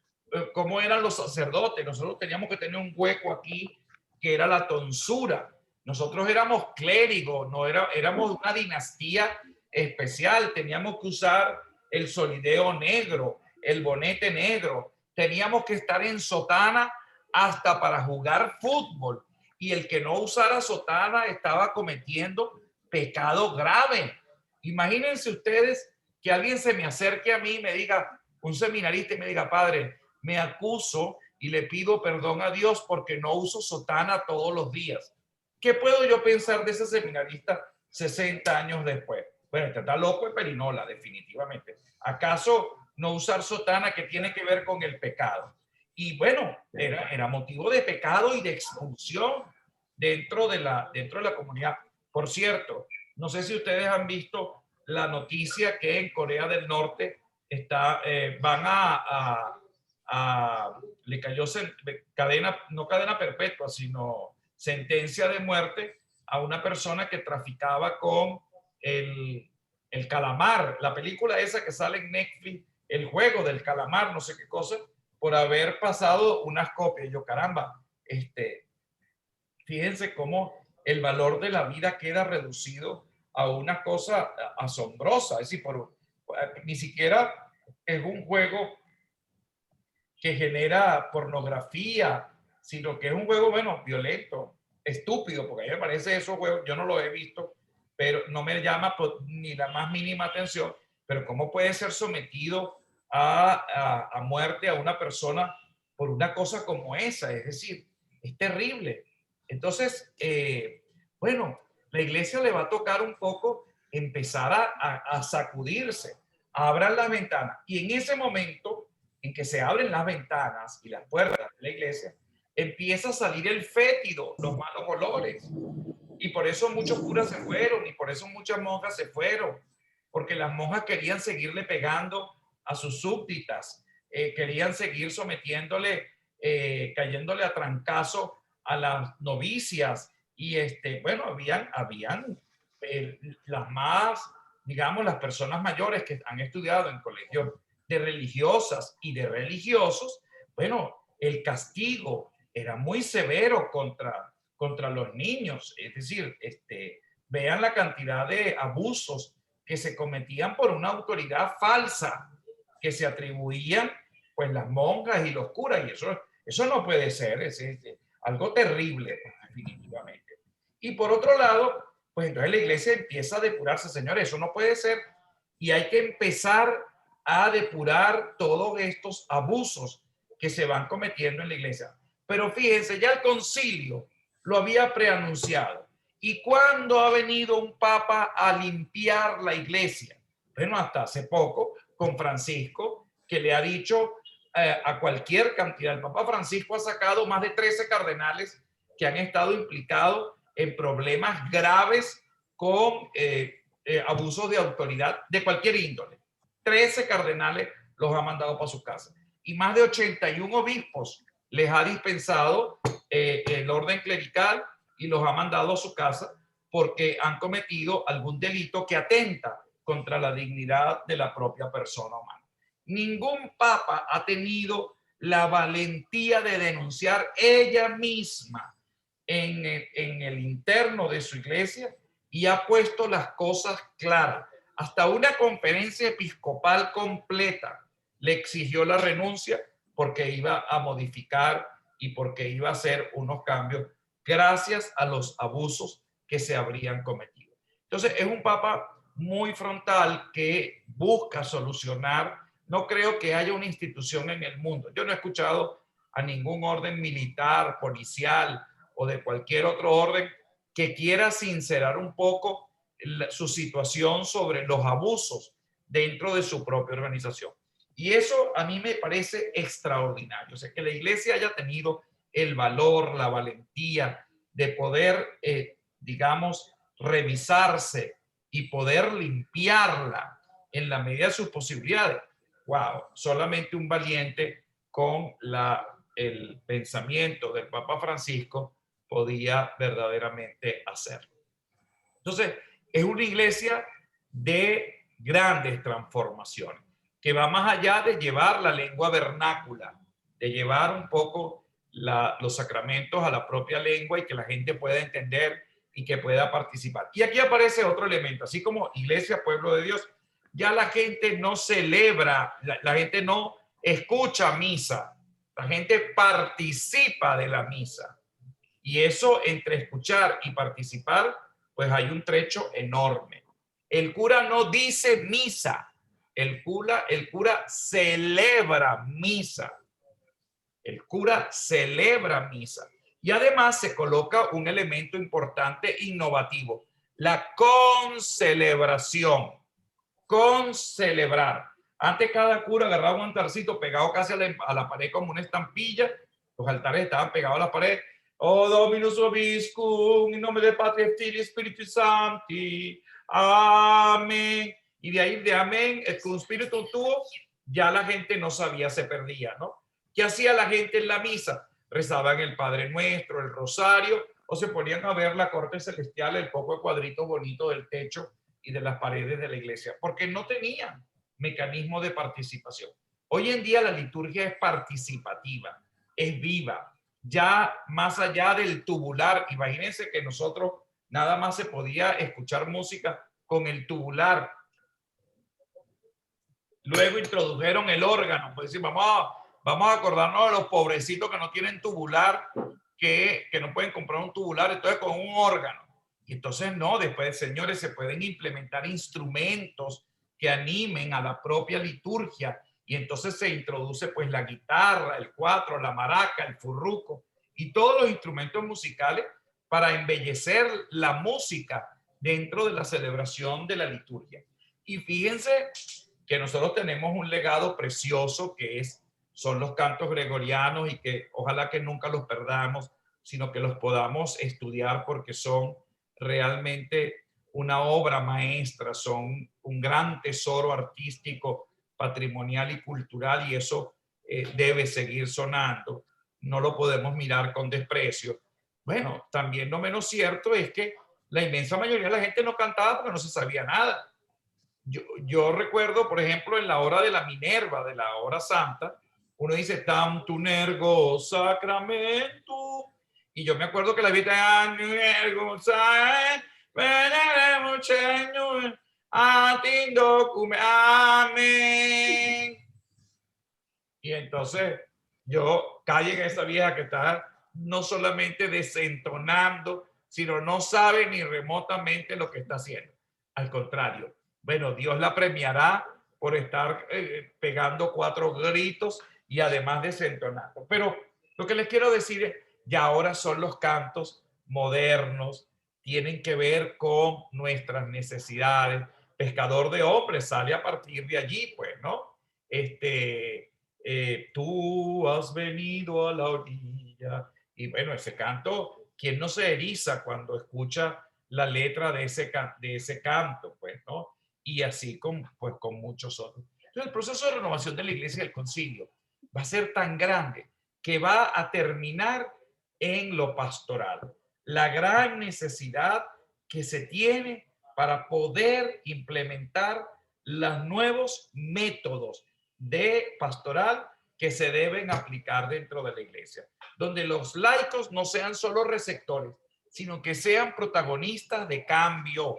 cómo eran los sacerdotes. Nosotros teníamos que tener un hueco aquí que era la tonsura. Nosotros éramos clérigos, éramos una dinastía especial, teníamos que usar el solideo negro, el bonete negro, teníamos que estar en sotana hasta para jugar fútbol, y el que no usara sotana estaba cometiendo pecado grave. Imagínense ustedes que alguien se me acerque a mí y me diga, un seminarista, y me diga, padre, me acuso y le pido perdón a Dios porque no uso sotana todos los días. ¿Qué puedo yo pensar de ese seminarista 60 años después? Bueno, este está loco de perinola, definitivamente. ¿Acaso no usar sotana que tiene que ver con el pecado? Y bueno, era motivo de pecado y de expulsión dentro de la comunidad. Por cierto, no sé si ustedes han visto la noticia que en Corea del Norte van le cayó cadena, no cadena perpetua, sino sentencia de muerte a una persona que traficaba con el calamar, la película esa que sale en Netflix, el juego del calamar, no sé qué cosa, por haber pasado unas copias. Yo, caramba, fíjense cómo el valor de la vida queda reducido a una cosa asombrosa. Es decir, ni siquiera es un juego que genera pornografía, sino que es un juego, bueno, violento, estúpido, porque a mí me parece esos juegos, yo no lo he visto, pero no me llama ni la más mínima atención, pero ¿cómo puede ser sometido a muerte a una persona por una cosa como esa? Es decir, es terrible. Entonces, bueno, la iglesia le va a tocar un poco empezar a sacudirse, abran las ventanas. Y en ese momento en que se abren las ventanas y las puertas de la iglesia, empieza a salir el fétido, los malos olores. Y por eso muchos curas se fueron y por eso muchas monjas se fueron, porque las monjas querían seguirle pegando a sus súbditas, querían seguir sometiéndole cayéndole a trancazo a las novicias. Y bueno, habían las más, digamos, las personas mayores que han estudiado en colegios de religiosas y de religiosos. Bueno, el castigo era muy severo contra los niños. Es decir, vean la cantidad de abusos que se cometían por una autoridad falsa que se atribuían pues las monjas y los curas, y eso no puede ser, es algo terrible, pues, definitivamente. Y por otro lado, pues entonces la iglesia empieza a depurarse, señores, eso no puede ser, y hay que empezar a depurar todos estos abusos que se van cometiendo en la iglesia. Pero fíjense, ya el concilio lo había preanunciado. ¿Y cuándo ha venido un papa a limpiar la iglesia? Bueno, hasta hace poco, con Francisco, que le ha dicho a cualquier cantidad. El Papa Francisco ha sacado más de 13 cardenales que han estado implicados en problemas graves con abusos de autoridad de cualquier índole. 13 cardenales los ha mandado para su casa. Y más de 81 obispos les ha dispensado el orden clerical y los ha mandado a su casa porque han cometido algún delito que atenta contra la dignidad de la propia persona humana. Ningún papa ha tenido la valentía de denunciar ella misma en el interno de su iglesia y ha puesto las cosas claras. Hasta una conferencia episcopal completa le exigió la renuncia porque iba a modificar y porque iba a hacer unos cambios gracias a los abusos que se habrían cometido. Entonces es un papa muy frontal que busca solucionar. No creo que haya una institución en el mundo. Yo no he escuchado a ningún orden militar, policial o de cualquier otro orden que quiera sincerar un poco su situación sobre los abusos dentro de su propia organización. Y eso a mí me parece extraordinario. O sea, que la iglesia haya tenido el valor, la valentía de poder, digamos, revisarse y poder limpiarla en la medida de sus posibilidades. Wow, solamente un valiente con el pensamiento del Papa Francisco podía verdaderamente hacerlo. Entonces, es una iglesia de grandes transformaciones, que va más allá de llevar la lengua vernácula, de llevar un poco los sacramentos a la propia lengua y que la gente pueda entender y que pueda participar. Y aquí aparece otro elemento, así como iglesia, pueblo de Dios, ya la gente no celebra, la gente no escucha misa, la gente participa de la misa. Y eso, entre escuchar y participar, pues hay un trecho enorme. El cura no dice misa, el cura celebra misa. El cura celebra misa. Y además se coloca un elemento importante, innovativo, la concelebración. Concelebrar. Antes cada cura agarraba un altarcito pegado casi a la pared como una estampilla. Los altares estaban pegados a la pared. Oh Dominus Vobiscum, in nomine de Patri, Filii, Spiritus Sancti. Amén. Y de ahí de amén, el Spiritus tuvo, ya la gente no sabía, se perdía, ¿no? ¿Qué hacía la gente en la misa? Rezaban el Padre Nuestro, el Rosario, o se ponían a ver la corte celestial, el poco de cuadritos bonitos del techo y de las paredes de la iglesia, porque no tenían mecanismo de participación. Hoy en día la liturgia es participativa, es viva, ya más allá del tubular. Imagínense que nosotros nada más se podía escuchar música con el tubular. Luego introdujeron el órgano, pues decir, vamos a acordarnos de los pobrecitos que no tienen tubular, que no pueden comprar un tubular, entonces con un órgano. Y entonces no, después, señores, se pueden implementar instrumentos que animen a la propia liturgia y entonces se introduce pues la guitarra, el cuatro, la maraca, el furruco y todos los instrumentos musicales para embellecer la música dentro de la celebración de la liturgia. Y fíjense que nosotros tenemos un legado precioso que son los cantos gregorianos y que ojalá que nunca los perdamos, sino que los podamos estudiar porque son realmente una obra maestra, son un gran tesoro artístico, patrimonial y cultural, y eso debe seguir sonando. no lo podemos mirar con desprecio. Bueno, también no menos cierto es que la inmensa mayoría de la gente no cantaba porque no se sabía nada. Yo recuerdo, por ejemplo, en la hora de la Minerva, de la hora santa, uno dice, tantum ergo sacramento. Y yo me acuerdo que la vida amén. Y entonces yo caí en esa vieja que está no solamente desentonando, sino no sabe ni remotamente lo que está haciendo. Al contrario, bueno, Dios la premiará por estar pegando 4 gritos y además desentonando. Pero lo que les quiero decir es, ya ahora son los cantos modernos, tienen que ver con nuestras necesidades. Pescador de hombres sale a partir de allí, pues, ¿no? Tú has venido a la orilla. Y bueno, ese canto, ¿quién no se eriza cuando escucha la letra de ese canto? Pues, ¿no? Y así pues, con muchos otros. Entonces, el proceso de renovación de la iglesia y el concilio va a ser tan grande que va a terminar en lo pastoral. La gran necesidad que se tiene para poder implementar los nuevos métodos de pastoral que se deben aplicar dentro de la iglesia, donde los laicos no sean solo receptores, sino que sean protagonistas de cambio.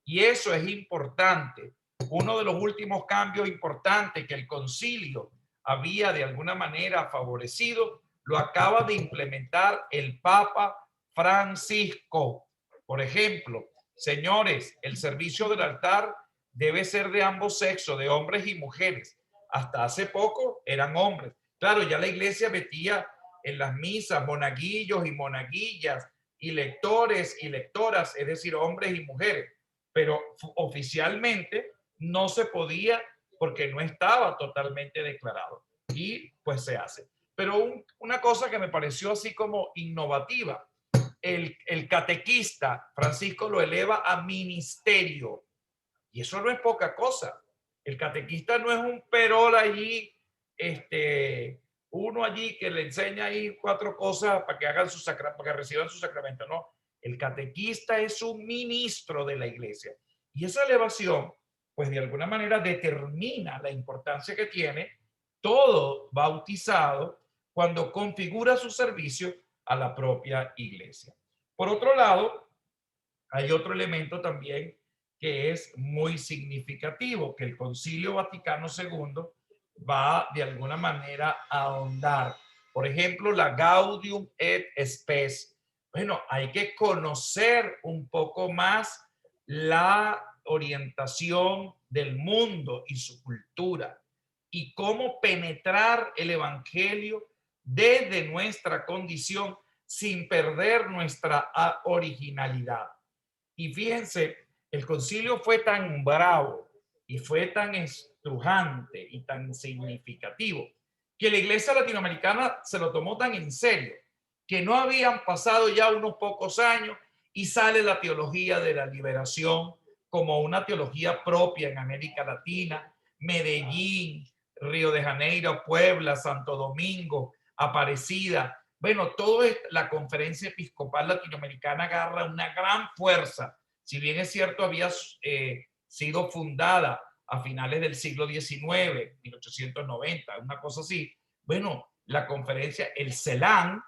Y eso es importante. Uno de los últimos cambios importantes que el concilio había de alguna manera favorecido, lo acaba de implementar el Papa Francisco. Por ejemplo, señores, el servicio del altar debe ser de ambos sexos, de hombres y mujeres. Hasta hace poco eran hombres. Claro, ya la iglesia metía en las misas monaguillos y monaguillas y lectores y lectoras, es decir, hombres y mujeres. Pero oficialmente no se podía porque no estaba totalmente declarado. Y pues se hace. Pero una cosa que me pareció así como innovativa, el catequista Francisco lo eleva a ministerio. Y eso no es poca cosa. El catequista no es un perol allí, uno allí que le enseña ahí 4 cosas para que hagan para que reciban su sacramento. No, el catequista es un ministro de la iglesia. Y esa elevación, pues de alguna manera determina la importancia que tiene todo bautizado cuando configura su servicio a la propia iglesia. Por otro lado, hay otro elemento también que es muy significativo, que el Concilio Vaticano II va de alguna manera a ahondar. Por ejemplo, la Gaudium et Spes. Bueno, hay que conocer un poco más la orientación del mundo y su cultura y cómo penetrar el evangelio desde nuestra condición sin perder nuestra originalidad. Y fíjense, el concilio fue tan bravo y fue tan estrujante y tan significativo que la iglesia latinoamericana se lo tomó tan en serio que no habían pasado ya unos pocos años y sale la teología de la liberación como una teología propia en América Latina, Medellín, Río de Janeiro, Puebla, Santo Domingo, Aparecida. Bueno, todo esto, la Conferencia Episcopal Latinoamericana agarra una gran fuerza. Si bien es cierto, había sido fundada a finales del siglo XIX, 1890, una cosa así. Bueno, la conferencia, el CELAM,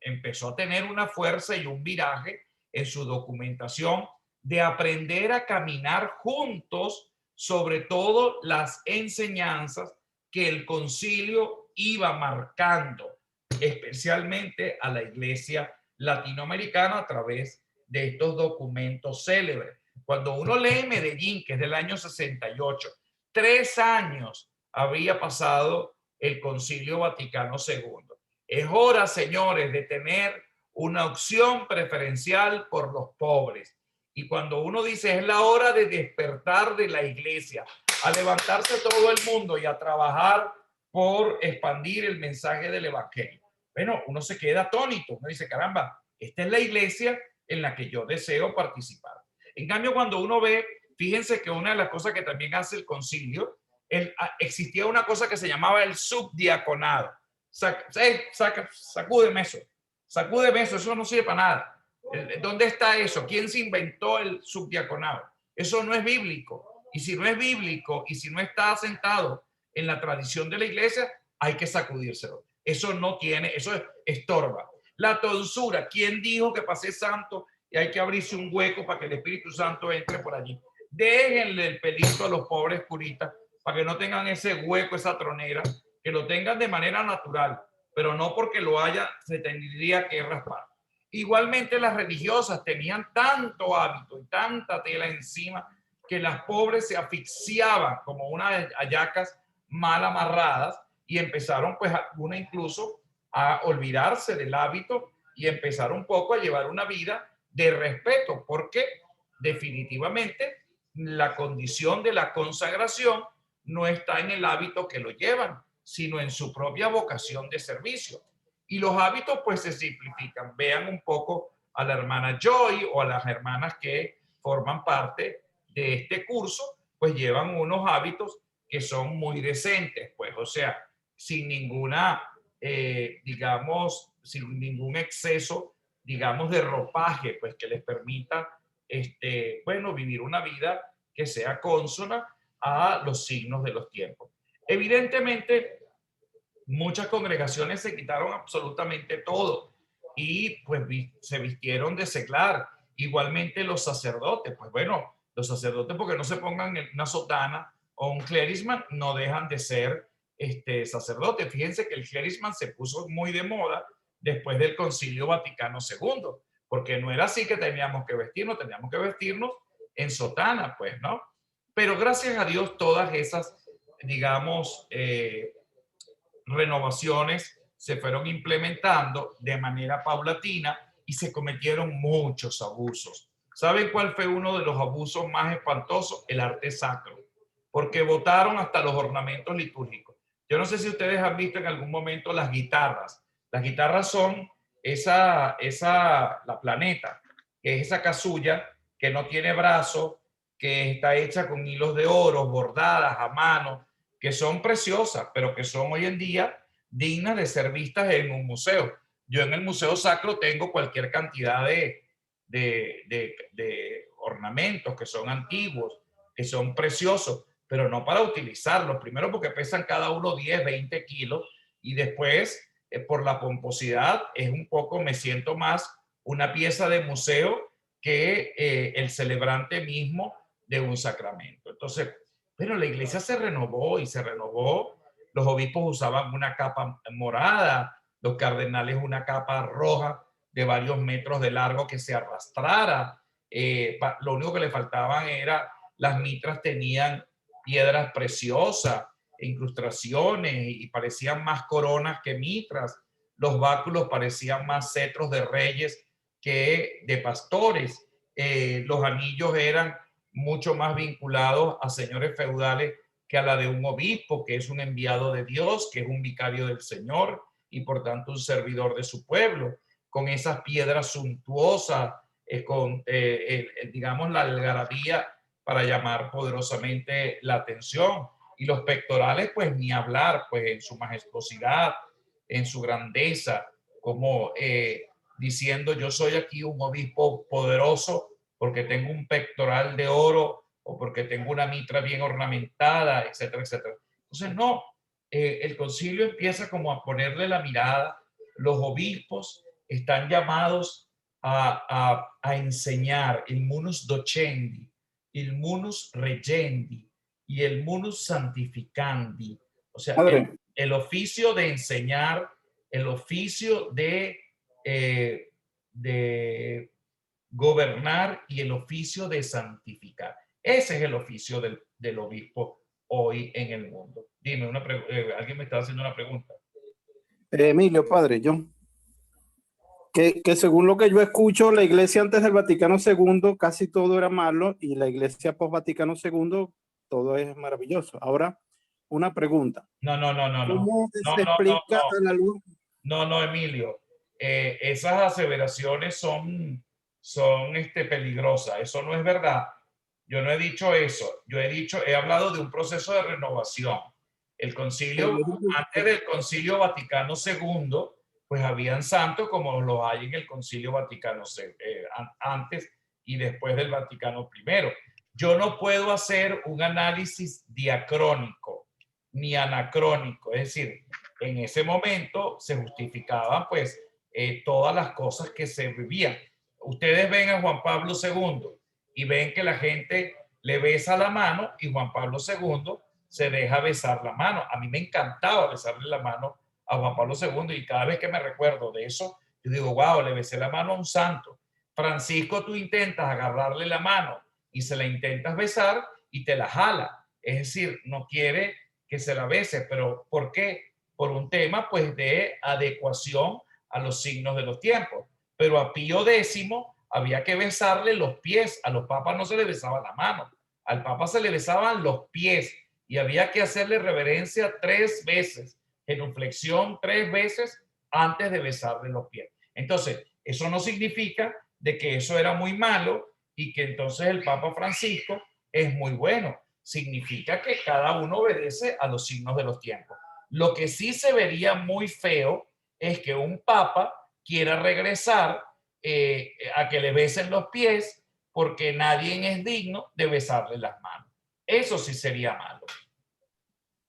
empezó a tener una fuerza y un viraje en su documentación de aprender a caminar juntos, sobre todo las enseñanzas que el concilio iba marcando, especialmente a la iglesia latinoamericana a través de estos documentos célebres. Cuando uno lee Medellín, que es del año 68, 3 años había pasado el Concilio Vaticano II. Es hora, señores, de tener una opción preferencial por los pobres. Y cuando uno dice es la hora de despertar de la iglesia, a levantarse todo el mundo y a trabajar por expandir el mensaje del evangelio. Bueno, uno se queda atónito, uno dice, caramba, esta es la iglesia en la que yo deseo participar. En cambio, cuando uno ve, fíjense que una de las cosas que también hace el concilio, existía una cosa que se llamaba el subdiaconado. Sacúdeme eso, eso no sirve para nada. ¿Dónde está eso? ¿Quién se inventó el subdiaconado? Eso no es bíblico. Y si no es bíblico y si no está asentado en la tradición de la iglesia, hay que sacudírselo. Eso no tiene, eso estorba. La tonsura, ¿quién dijo que para ser santo y hay que abrirse un hueco para que el Espíritu Santo entre por allí? Déjenle el pelito a los pobres curitas para que no tengan ese hueco, esa tronera, que lo tengan de manera natural, pero no porque lo haya, se tendría que raspar. Igualmente las religiosas tenían tanto hábito y tanta tela encima que las pobres se asfixiaban como unas hallacas mal amarradas y empezaron pues alguna incluso a olvidarse del hábito y empezar un poco a llevar una vida de respeto, porque definitivamente la condición de la consagración no está en el hábito que lo llevan, sino en su propia vocación de servicio. Y los hábitos pues se simplifican. Vean un poco a la hermana Joy o a las hermanas que forman parte de este curso, pues llevan unos hábitos que son muy decentes, pues, o sea, sin ninguna, digamos, sin ningún exceso, digamos, de ropaje, pues, que les permita, bueno, vivir una vida que sea consona a los signos de los tiempos. Evidentemente, muchas congregaciones se quitaron absolutamente todo y pues se vistieron de seglar. Igualmente los sacerdotes, pues bueno, los sacerdotes porque no se pongan una sotana o un clerisman no dejan de ser sacerdotes. Fíjense que el clerisman se puso muy de moda después del Concilio Vaticano II, porque no era así que teníamos que vestirnos en sotana, pues, ¿no? Pero gracias a Dios todas esas, digamos, renovaciones se fueron implementando de manera paulatina y se cometieron muchos abusos. ¿Saben cuál fue uno de los abusos más espantosos? El arte sacro, porque botaron hasta los ornamentos litúrgicos. Yo no sé si ustedes han visto en algún momento las guitarras. Las guitarras son la planeta, que es esa casulla que no tiene brazo, que está hecha con hilos de oro, bordadas a mano, que son preciosas, pero que son hoy en día dignas de ser vistas en un museo. Yo en el Museo Sacro tengo cualquier cantidad de ornamentos que son antiguos, que son preciosos, pero no para utilizarlos. Primero porque pesan cada uno 10, 20 kilos y después por la pomposidad es un poco, me siento más una pieza de museo que el celebrante mismo de un sacramento. Entonces, pero la iglesia se renovó y se renovó. Los obispos usaban una capa morada, los cardenales una capa roja de varios metros de largo que se arrastrara. Lo único que le faltaban era, las mitras tenían piedras preciosas, incrustaciones y parecían más coronas que mitras. Los báculos parecían más cetros de reyes que de pastores. Los anillos eran mucho más vinculados a señores feudales que a la de un obispo, que es un enviado de Dios, que es un vicario del Señor y por tanto un servidor de su pueblo, con esas piedras suntuosas, con, digamos, la algarabía para llamar poderosamente la atención. Y los pectorales, pues ni hablar, pues en su majestuosidad, en su grandeza, como diciendo yo soy aquí un obispo poderoso porque tengo un pectoral de oro o porque tengo una mitra bien ornamentada, etcétera, etcétera. Entonces, no, el concilio empieza como a ponerle la mirada. Los obispos están llamados a enseñar el munus docendi, el munus regendi y el munus santificandi. O sea, el oficio de enseñar, el oficio de gobernar y el oficio de santificar. Ese es el oficio del obispo hoy en el mundo. Dime, alguien me está haciendo una pregunta. Emilio, padre, John. Que según lo que yo escucho, la iglesia antes del Vaticano II casi todo era malo y la iglesia post Vaticano II todo es maravilloso. Ahora, una pregunta. No. ¿Cómo se explica a la luz? No, Emilio. Esas aseveraciones son peligrosas. Eso no es verdad. Yo no he dicho eso. He hablado de un proceso de renovación. El concilio, antes del Concilio Vaticano II, pues habían santos como los hay en el Concilio Vaticano antes y después del Vaticano I. Yo no puedo hacer un análisis diacrónico ni anacrónico, es decir, en ese momento se justificaban pues todas las cosas que se vivían. Ustedes ven a Juan Pablo II y ven que la gente le besa la mano y Juan Pablo II se deja besar la mano. A mí me encantaba besarle la mano a Juan Pablo II y cada vez que me recuerdo de eso, yo digo, wow, le besé la mano a un santo. Francisco, tú intentas agarrarle la mano y se la intentas besar y te la jala. Es decir, no quiere que se la bese, pero ¿por qué? Por un tema pues de adecuación a los signos de los tiempos. Pero a Pío X había que besarle los pies. A los papas no se le besaba la mano, al papa se le besaban los pies y había que hacerle reverencia 3 veces, genuflexión 3 veces antes de besarle los pies. Entonces, eso no significa de que eso era muy malo y que entonces el Papa Francisco es muy bueno. Significa que cada uno obedece a los signos de los tiempos. Lo que sí se vería muy feo es que un papa quiera regresar a que le besen los pies porque nadie es digno de besarle las manos. Eso sí sería malo.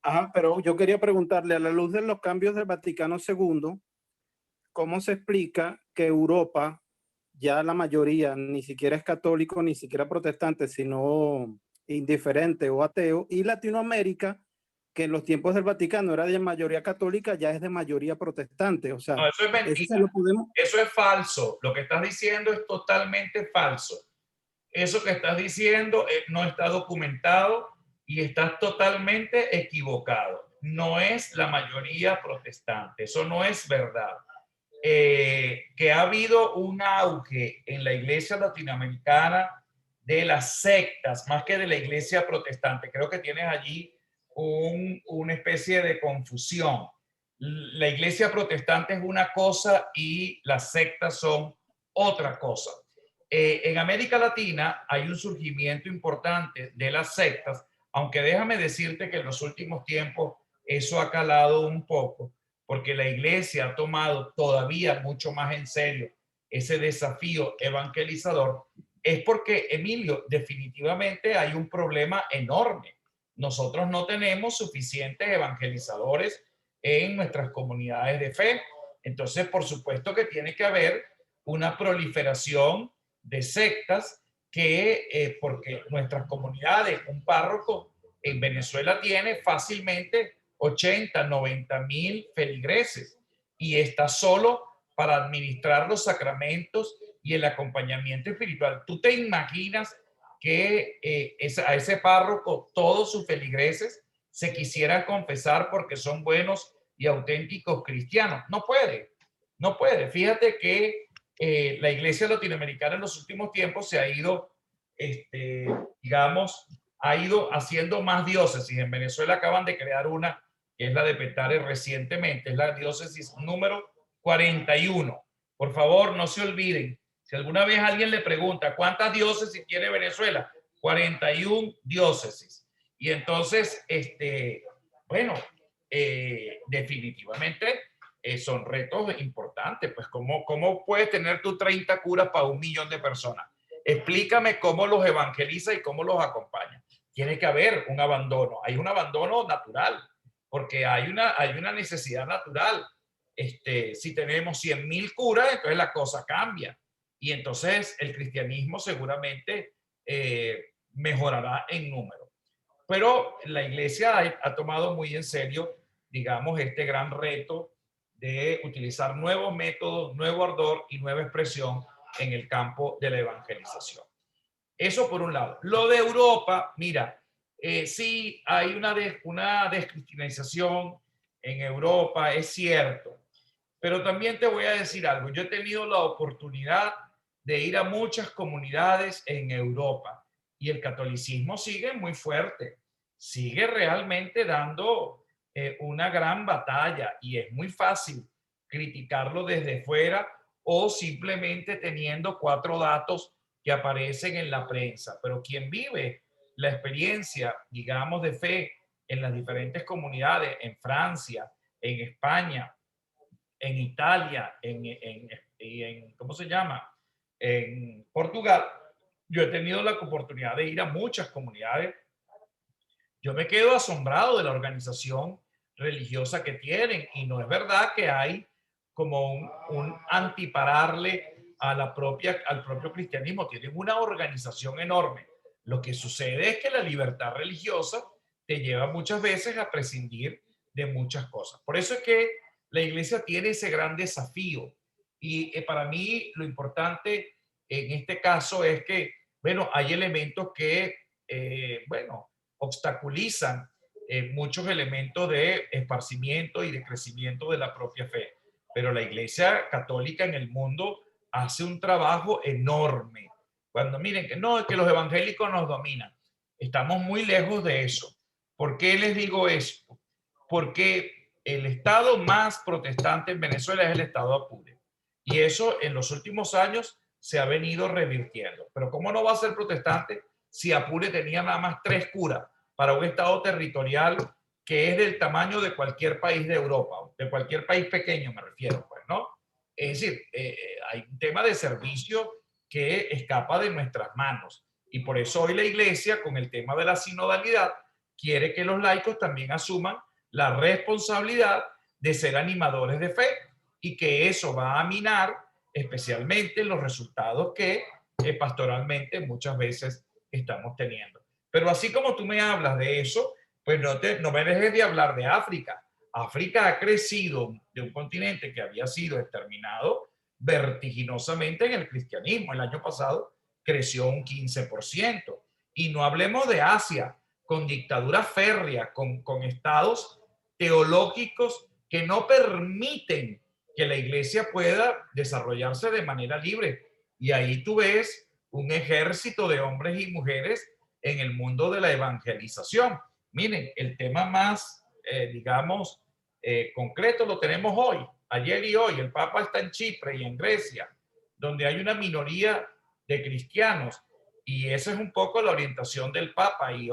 Ajá, pero yo quería preguntarle, a la luz de los cambios del Vaticano II, ¿cómo se explica que Europa, ya la mayoría ni siquiera es católico, ni siquiera protestante, sino indiferente o ateo, y Latinoamérica, que en los tiempos del Vaticano era de mayoría católica, ya es de mayoría protestante? O sea, no, eso es mentira. Eso es falso. Lo que estás diciendo es totalmente falso. Eso que estás diciendo no está documentado y estás totalmente equivocado. No es la mayoría protestante. Eso no es verdad. Que ha habido un auge en la iglesia latinoamericana de las sectas, más que de la iglesia protestante. Creo que tienes allí una especie de confusión. La iglesia protestante es una cosa y las sectas son otra cosa. En América Latina hay un surgimiento importante de las sectas, aunque déjame decirte que en los últimos tiempos eso ha calado un poco, porque la iglesia ha tomado todavía mucho más en serio ese desafío evangelizador, es porque, Emilio, definitivamente hay un problema enorme. Nosotros no tenemos suficientes evangelizadores en nuestras comunidades de fe. Entonces, por supuesto que tiene que haber una proliferación de sectas que, porque nuestras comunidades, un párroco en Venezuela tiene fácilmente 80, 90 mil feligreses y está solo para administrar los sacramentos y el acompañamiento espiritual. ¿Tú te imaginas que a ese párroco todos sus feligreses se quisieran confesar porque son buenos y auténticos cristianos? No puede, no puede. Fíjate que la iglesia latinoamericana en los últimos tiempos se ha ido, digamos, ha ido haciendo más diócesis. En Venezuela acaban de crear una, que es la de Petare recientemente, es la diócesis número 41. Por favor, no se olviden. Si alguna vez alguien le pregunta cuántas diócesis tiene Venezuela, 41 diócesis. Y entonces, bueno, definitivamente son retos importantes. Pues, ¿cómo puedes tener tú 30 curas para 1 millón de personas? Explícame cómo los evangeliza y cómo los acompaña. Tiene que haber un abandono. Hay un abandono natural, porque hay una necesidad natural. Si tenemos 100.000 curas, entonces la cosa cambia. Y entonces el cristianismo seguramente mejorará en número. Pero la iglesia ha tomado muy en serio, digamos, este gran reto de utilizar nuevos métodos, nuevo ardor y nueva expresión en el campo de la evangelización. Eso por un lado. Lo de Europa, mira, sí hay una descristianización en Europa, es cierto, pero también te voy a decir algo. Yo he tenido la oportunidad de ir a muchas comunidades en Europa y el catolicismo sigue muy fuerte, sigue realmente dando una gran batalla y es muy fácil criticarlo desde fuera o simplemente teniendo 4 datos que aparecen en la prensa. Pero quien vive la experiencia, digamos, de fe en las diferentes comunidades, en Francia, en España, en Italia, ¿cómo se llama? En Portugal, yo he tenido la oportunidad de ir a muchas comunidades. Yo me quedo asombrado de la organización religiosa que tienen, y no es verdad que hay como un antipararle a al propio cristianismo. Tienen una organización enorme. Lo que sucede es que la libertad religiosa te lleva muchas veces a prescindir de muchas cosas. Por eso es que la iglesia tiene ese gran desafío, y para mí lo importante en este caso es que, bueno, hay elementos que, bueno, obstaculizan muchos elementos de esparcimiento y de crecimiento de la propia fe. Pero la Iglesia Católica en el mundo hace un trabajo enorme. Cuando miren que no, es que los evangélicos nos dominan. Estamos muy lejos de eso. ¿Por qué les digo esto? Porque el estado más protestante en Venezuela es el estado Apure. Y eso en los últimos años se ha venido revirtiendo. Pero ¿cómo no va a ser protestante si Apure tenía nada más 3 curas para un estado territorial que es del tamaño de cualquier país de Europa, de cualquier país pequeño me refiero, pues, ¿no? Es decir, hay un tema de servicio que escapa de nuestras manos, y por eso hoy la Iglesia, con el tema de la sinodalidad, quiere que los laicos también asuman la responsabilidad de ser animadores de fe, y que eso va a minar especialmente los resultados que pastoralmente muchas veces estamos teniendo. Pero así como tú me hablas de eso, pues no me dejes de hablar de África. África ha crecido de un continente que había sido exterminado vertiginosamente en el cristianismo. El año pasado creció un 15%. Y no hablemos de Asia, con dictadura férrea, con estados teológicos que no permiten que la iglesia pueda desarrollarse de manera libre. Y ahí tú ves un ejército de hombres y mujeres en el mundo de la evangelización. Miren, el tema más, digamos, concreto lo tenemos hoy, ayer y hoy. El Papa está en Chipre y en Grecia, donde hay una minoría de cristianos, y esa es un poco la orientación del Papa, y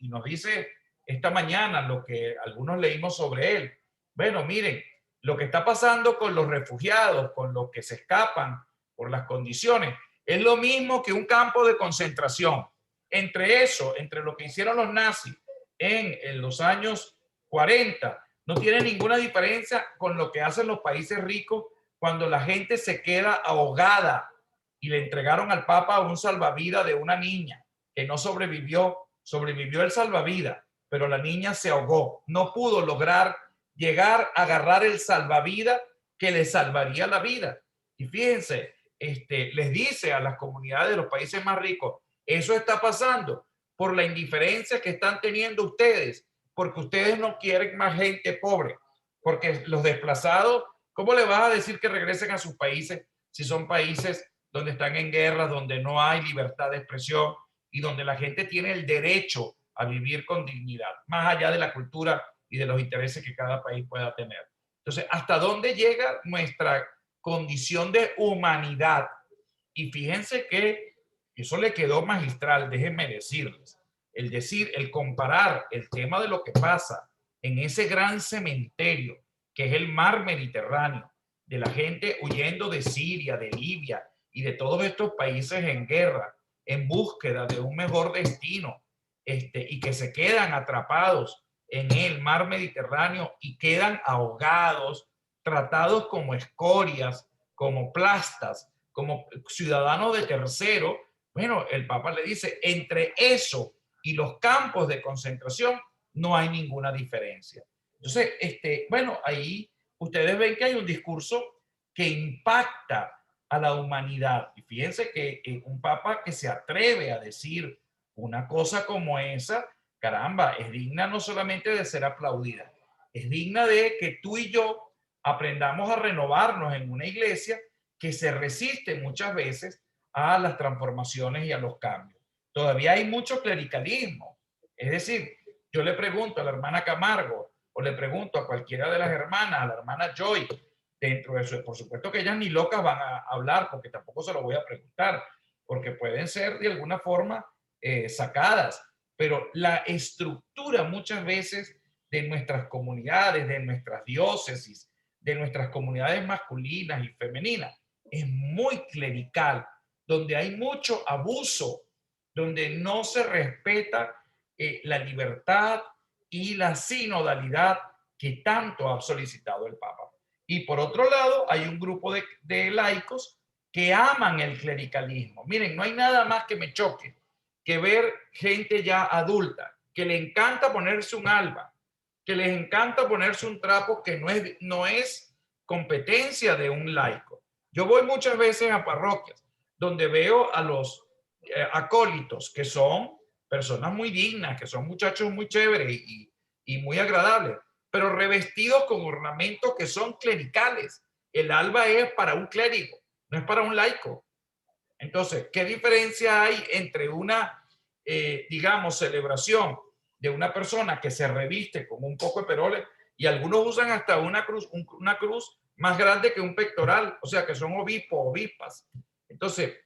nos dice esta mañana lo que algunos leímos sobre él. Bueno, miren, lo que está pasando con los refugiados, con los que se escapan por las condiciones, es lo mismo que un campo de concentración. Entre eso, entre lo que hicieron los nazis en los años 40, no tiene ninguna diferencia con lo que hacen los países ricos cuando la gente se queda ahogada, y le entregaron al Papa un salvavidas de una niña que no sobrevivió el salvavidas, pero la niña se ahogó, no pudo lograr llegar a agarrar el salvavidas que le salvaría la vida. Y fíjense, les dice a las comunidades de los países más ricos, eso está pasando por la indiferencia que están teniendo ustedes, porque ustedes no quieren más gente pobre, porque los desplazados, ¿cómo le vas a decir que regresen a sus países si son países donde están en guerra, donde no hay libertad de expresión y donde la gente tiene el derecho a vivir con dignidad, más allá de la cultura y de los intereses que cada país pueda tener? Entonces, ¿hasta dónde llega nuestra condición de humanidad? Y fíjense que eso le quedó magistral, déjenme decirles. El comparar el tema de lo que pasa en ese gran cementerio que es el mar Mediterráneo, de la gente huyendo de Siria, de Libia y de todos estos países en guerra, en búsqueda de un mejor destino, y que se quedan atrapados en el mar Mediterráneo y quedan ahogados, tratados como escorias, como plastas, como ciudadanos de tercero. Bueno, el Papa le dice, entre eso y los campos de concentración no hay ninguna diferencia. Entonces, bueno, ahí ustedes ven que hay un discurso que impacta a la humanidad. Y fíjense que un Papa que se atreve a decir una cosa como esa, caramba, es digna no solamente de ser aplaudida, es digna de que tú y yo aprendamos a renovarnos en una iglesia que se resiste muchas veces a las transformaciones y a los cambios. Todavía hay mucho clericalismo. Es decir, yo le pregunto a la hermana Camargo, o le pregunto a cualquiera de las hermanas, a la hermana Joy, dentro de eso, por supuesto que ellas ni locas van a hablar, porque tampoco se lo voy a preguntar, porque pueden ser de alguna forma sacadas, pero la estructura muchas veces de nuestras comunidades, de nuestras diócesis, de nuestras comunidades masculinas y femeninas, es muy clerical, donde hay mucho abuso, donde no se respeta la libertad y la sinodalidad que tanto ha solicitado el Papa. Y por otro lado, hay un grupo de laicos que aman el clericalismo. Miren, no hay nada más que me choque que ver gente ya adulta, que le encanta ponerse un alba, que les encanta ponerse un trapo que no es competencia de un laico. Yo voy muchas veces a parroquias donde veo a los acólitos, que son personas muy dignas, que son muchachos muy chéveres y muy agradables, pero revestidos con ornamentos que son clericales. El alba es para un clérigo, no es para un laico. Entonces, ¿qué diferencia hay entre una, digamos, celebración de una persona que se reviste con un poco de peroles, y algunos usan hasta una cruz más grande que un pectoral, o sea, que son obispos, obispas? Entonces,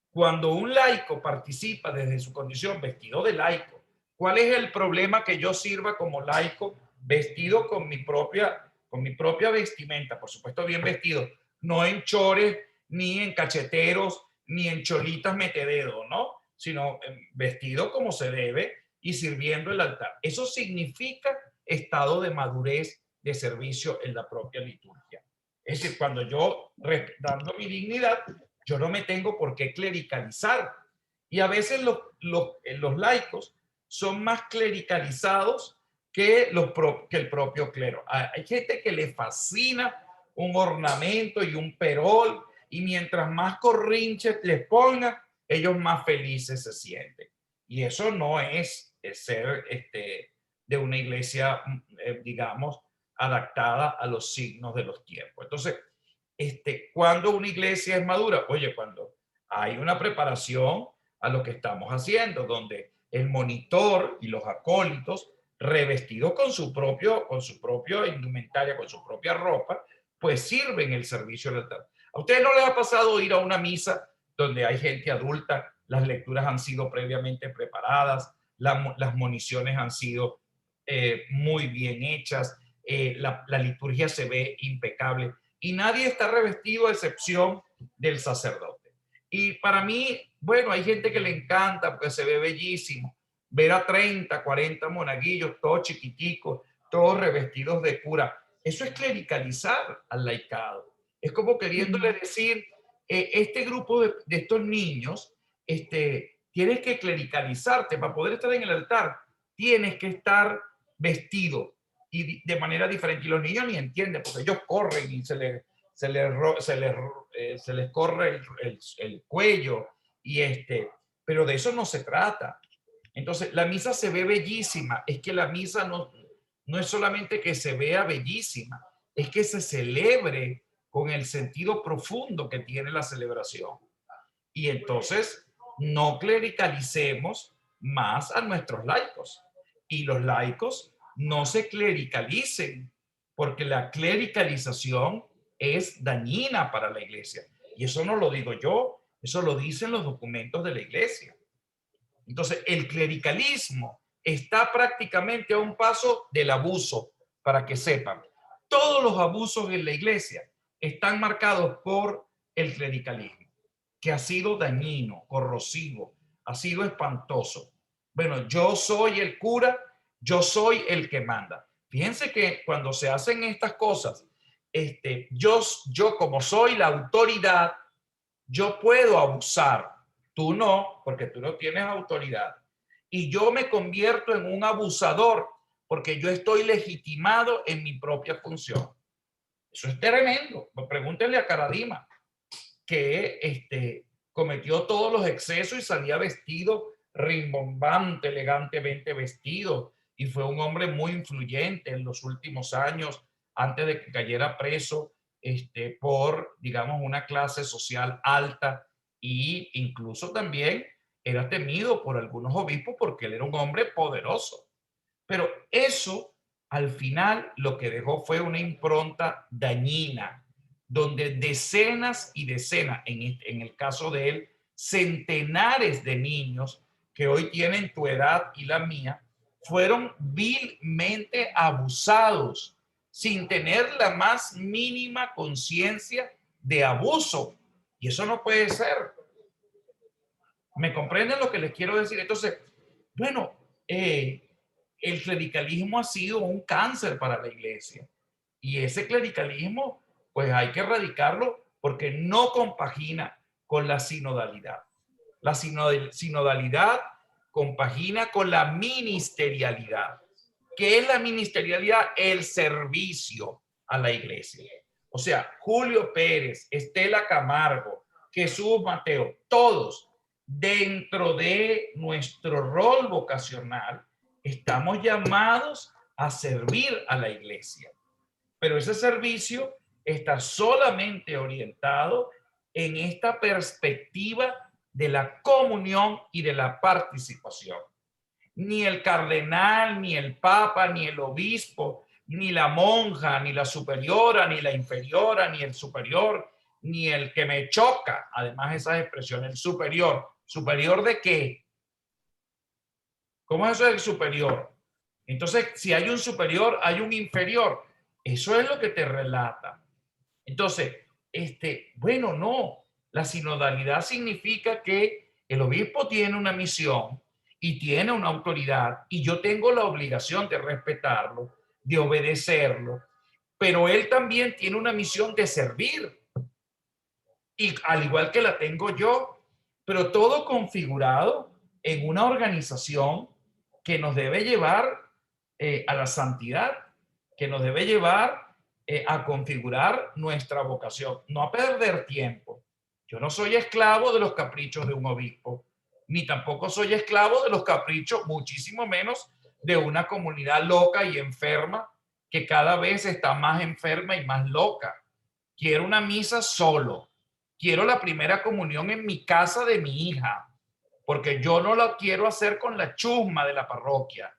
cuando un laico participa desde su condición vestido de laico, ¿cuál es el problema que yo sirva como laico vestido con mi propia vestimenta? Por supuesto, bien vestido, no en chores, ni en cacheteros, ni en cholitas metededo, ¿no? Sino vestido como se debe y sirviendo el altar. Eso significa estado de madurez de servicio en la propia liturgia. Es decir, cuando yo, respetando mi dignidad, yo no me tengo por qué clericalizar. Y a veces los laicos son más clericalizados que el propio clero. Hay gente que le fascina un ornamento y un perol, y mientras más corrinches les ponga, ellos más felices se sienten. Y eso no es ser de una iglesia, digamos, adaptada a los signos de los tiempos. Entonces, ¿cuándo una iglesia es madura? Oye, cuando hay una preparación a lo que estamos haciendo, donde el monitor y los acólitos, revestidos con su propia indumentaria, con su propia ropa, pues sirven el servicio del altar. ¿A ustedes no les ha pasado ir a una misa donde hay gente adulta, las lecturas han sido previamente preparadas, las moniciones han sido muy bien hechas, la liturgia se ve impecable y nadie está revestido a excepción del sacerdote? Y para mí, bueno, hay gente que le encanta porque se ve bellísimo ver a 30, 40 monaguillos, todos chiquiticos, todos revestidos de cura. Eso es clericalizar al laicado. Es como queriéndole decir, este grupo de estos niños, tienes que clericalizarte para poder estar en el altar. Tienes que estar vestido y de manera diferente. Y los niños ni entienden porque ellos corren y se les corre el cuello. Pero de eso no se trata. Entonces, la misa se ve bellísima. Es que la misa no es solamente que se vea bellísima, es que se celebre con el sentido profundo que tiene la celebración. Y entonces, no clericalicemos más a nuestros laicos. Y los laicos no se clericalicen, porque la clericalización es dañina para la iglesia. Y eso no lo digo yo, eso lo dicen los documentos de la iglesia. Entonces, el clericalismo está prácticamente a un paso del abuso, para que sepan. Todos los abusos en la iglesia están marcados por el clericalismo, que ha sido dañino, corrosivo, ha sido espantoso. Bueno, yo soy el cura, yo soy el que manda. Fíjense que cuando se hacen estas cosas, yo como soy la autoridad, yo puedo abusar. Tú no, porque tú no tienes autoridad. Y yo me convierto en un abusador porque yo estoy legitimado en mi propia función. Eso es tremendo. Pregúntenle a Caradima, que cometió todos los excesos y salía vestido rimbombante, elegantemente vestido, y fue un hombre muy influyente en los últimos años, antes de que cayera preso por, digamos, una clase social alta, e incluso también era temido por algunos obispos porque él era un hombre poderoso. Pero eso, al final, lo que dejó fue una impronta dañina, donde decenas y decenas, en el caso de él, centenares de niños que hoy tienen tu edad y la mía, fueron vilmente abusados sin tener la más mínima conciencia de abuso. Y eso no puede ser. ¿Me comprenden lo que les quiero decir? Entonces, bueno, el clericalismo ha sido un cáncer para la iglesia. Y ese clericalismo, pues hay que erradicarlo porque no compagina con la sinodalidad. La sinodalidad compagina con la ministerialidad. ¿Qué es la ministerialidad? El servicio a la iglesia. O sea, Julio Pérez, Estela Camargo, Jesús Mateo, todos dentro de nuestro rol vocacional estamos llamados a servir a la iglesia. Pero ese servicio está solamente orientado en esta perspectiva de la comunión y de la participación. Ni el cardenal, ni el papa, ni el obispo, ni la monja, ni la superiora, ni la inferiora, ni el superior, ni el que me choca, además esas expresiones, el superior. ¿Superior de qué? ¿Cómo es eso del superior? Entonces, si hay un superior, hay un inferior. Eso es lo que te relata. Entonces, bueno, no. La sinodalidad significa que el obispo tiene una misión y tiene una autoridad y yo tengo la obligación de respetarlo, de obedecerlo, pero él también tiene una misión de servir. Y al igual que la tengo yo, pero todo configurado en una organización que nos debe llevar a la santidad, que nos debe llevar a configurar nuestra vocación, no a perder tiempo. Yo no soy esclavo de los caprichos de un obispo, ni tampoco soy esclavo de los caprichos, muchísimo menos de una comunidad loca y enferma que cada vez está más enferma y más loca. Quiero una misa solo. Quiero la primera comunión en mi casa de mi hija, porque yo no la quiero hacer con la chusma de la parroquia.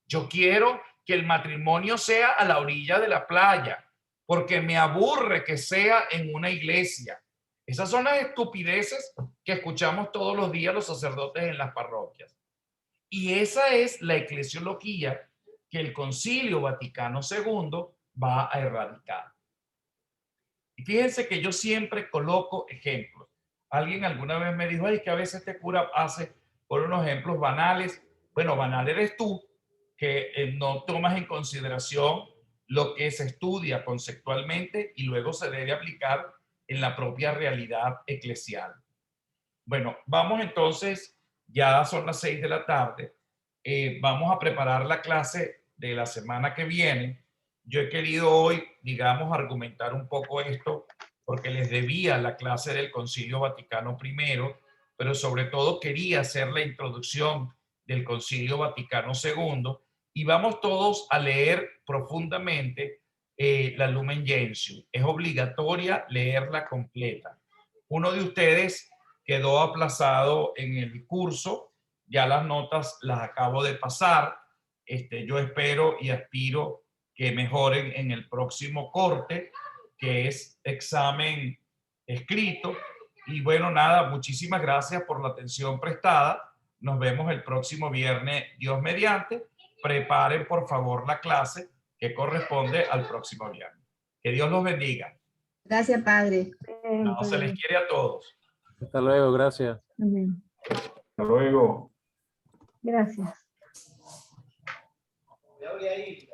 Yo quiero que el matrimonio sea a la orilla de la playa, porque me aburre que sea en una iglesia. Esas son las estupideces que escuchamos todos los días los sacerdotes en las parroquias. Y esa es la eclesiología que el Concilio Vaticano II va a erradicar. Y fíjense que yo siempre coloco ejemplos. Alguien alguna vez me dijo, ay, que a veces este cura hace por unos ejemplos banales. Bueno, banal eres tú, que no tomas en consideración lo que se estudia conceptualmente y luego se debe aplicar en la propia realidad eclesial. Bueno, vamos entonces, ya son las 6 de la tarde, vamos a preparar la clase de la semana que viene. Yo he querido hoy, digamos, argumentar un poco esto porque les debía la clase del Concilio Vaticano I, pero sobre todo quería hacer la introducción del Concilio Vaticano II y vamos todos a leer profundamente la Lumen Gentium. Es obligatoria leerla completa. Uno de ustedes quedó aplazado en el curso, ya las notas las acabo de pasar. Yo espero y aspiro que mejoren en el próximo corte, que es examen escrito. Y bueno, nada, muchísimas gracias por la atención prestada. Nos vemos el próximo viernes, Dios mediante. Preparen, por favor, la clase que corresponde al próximo viernes. Que Dios los bendiga. Gracias, Padre. No, se les quiere a todos. Hasta luego, gracias. Amén. Hasta luego. Gracias. Ya voy a ir.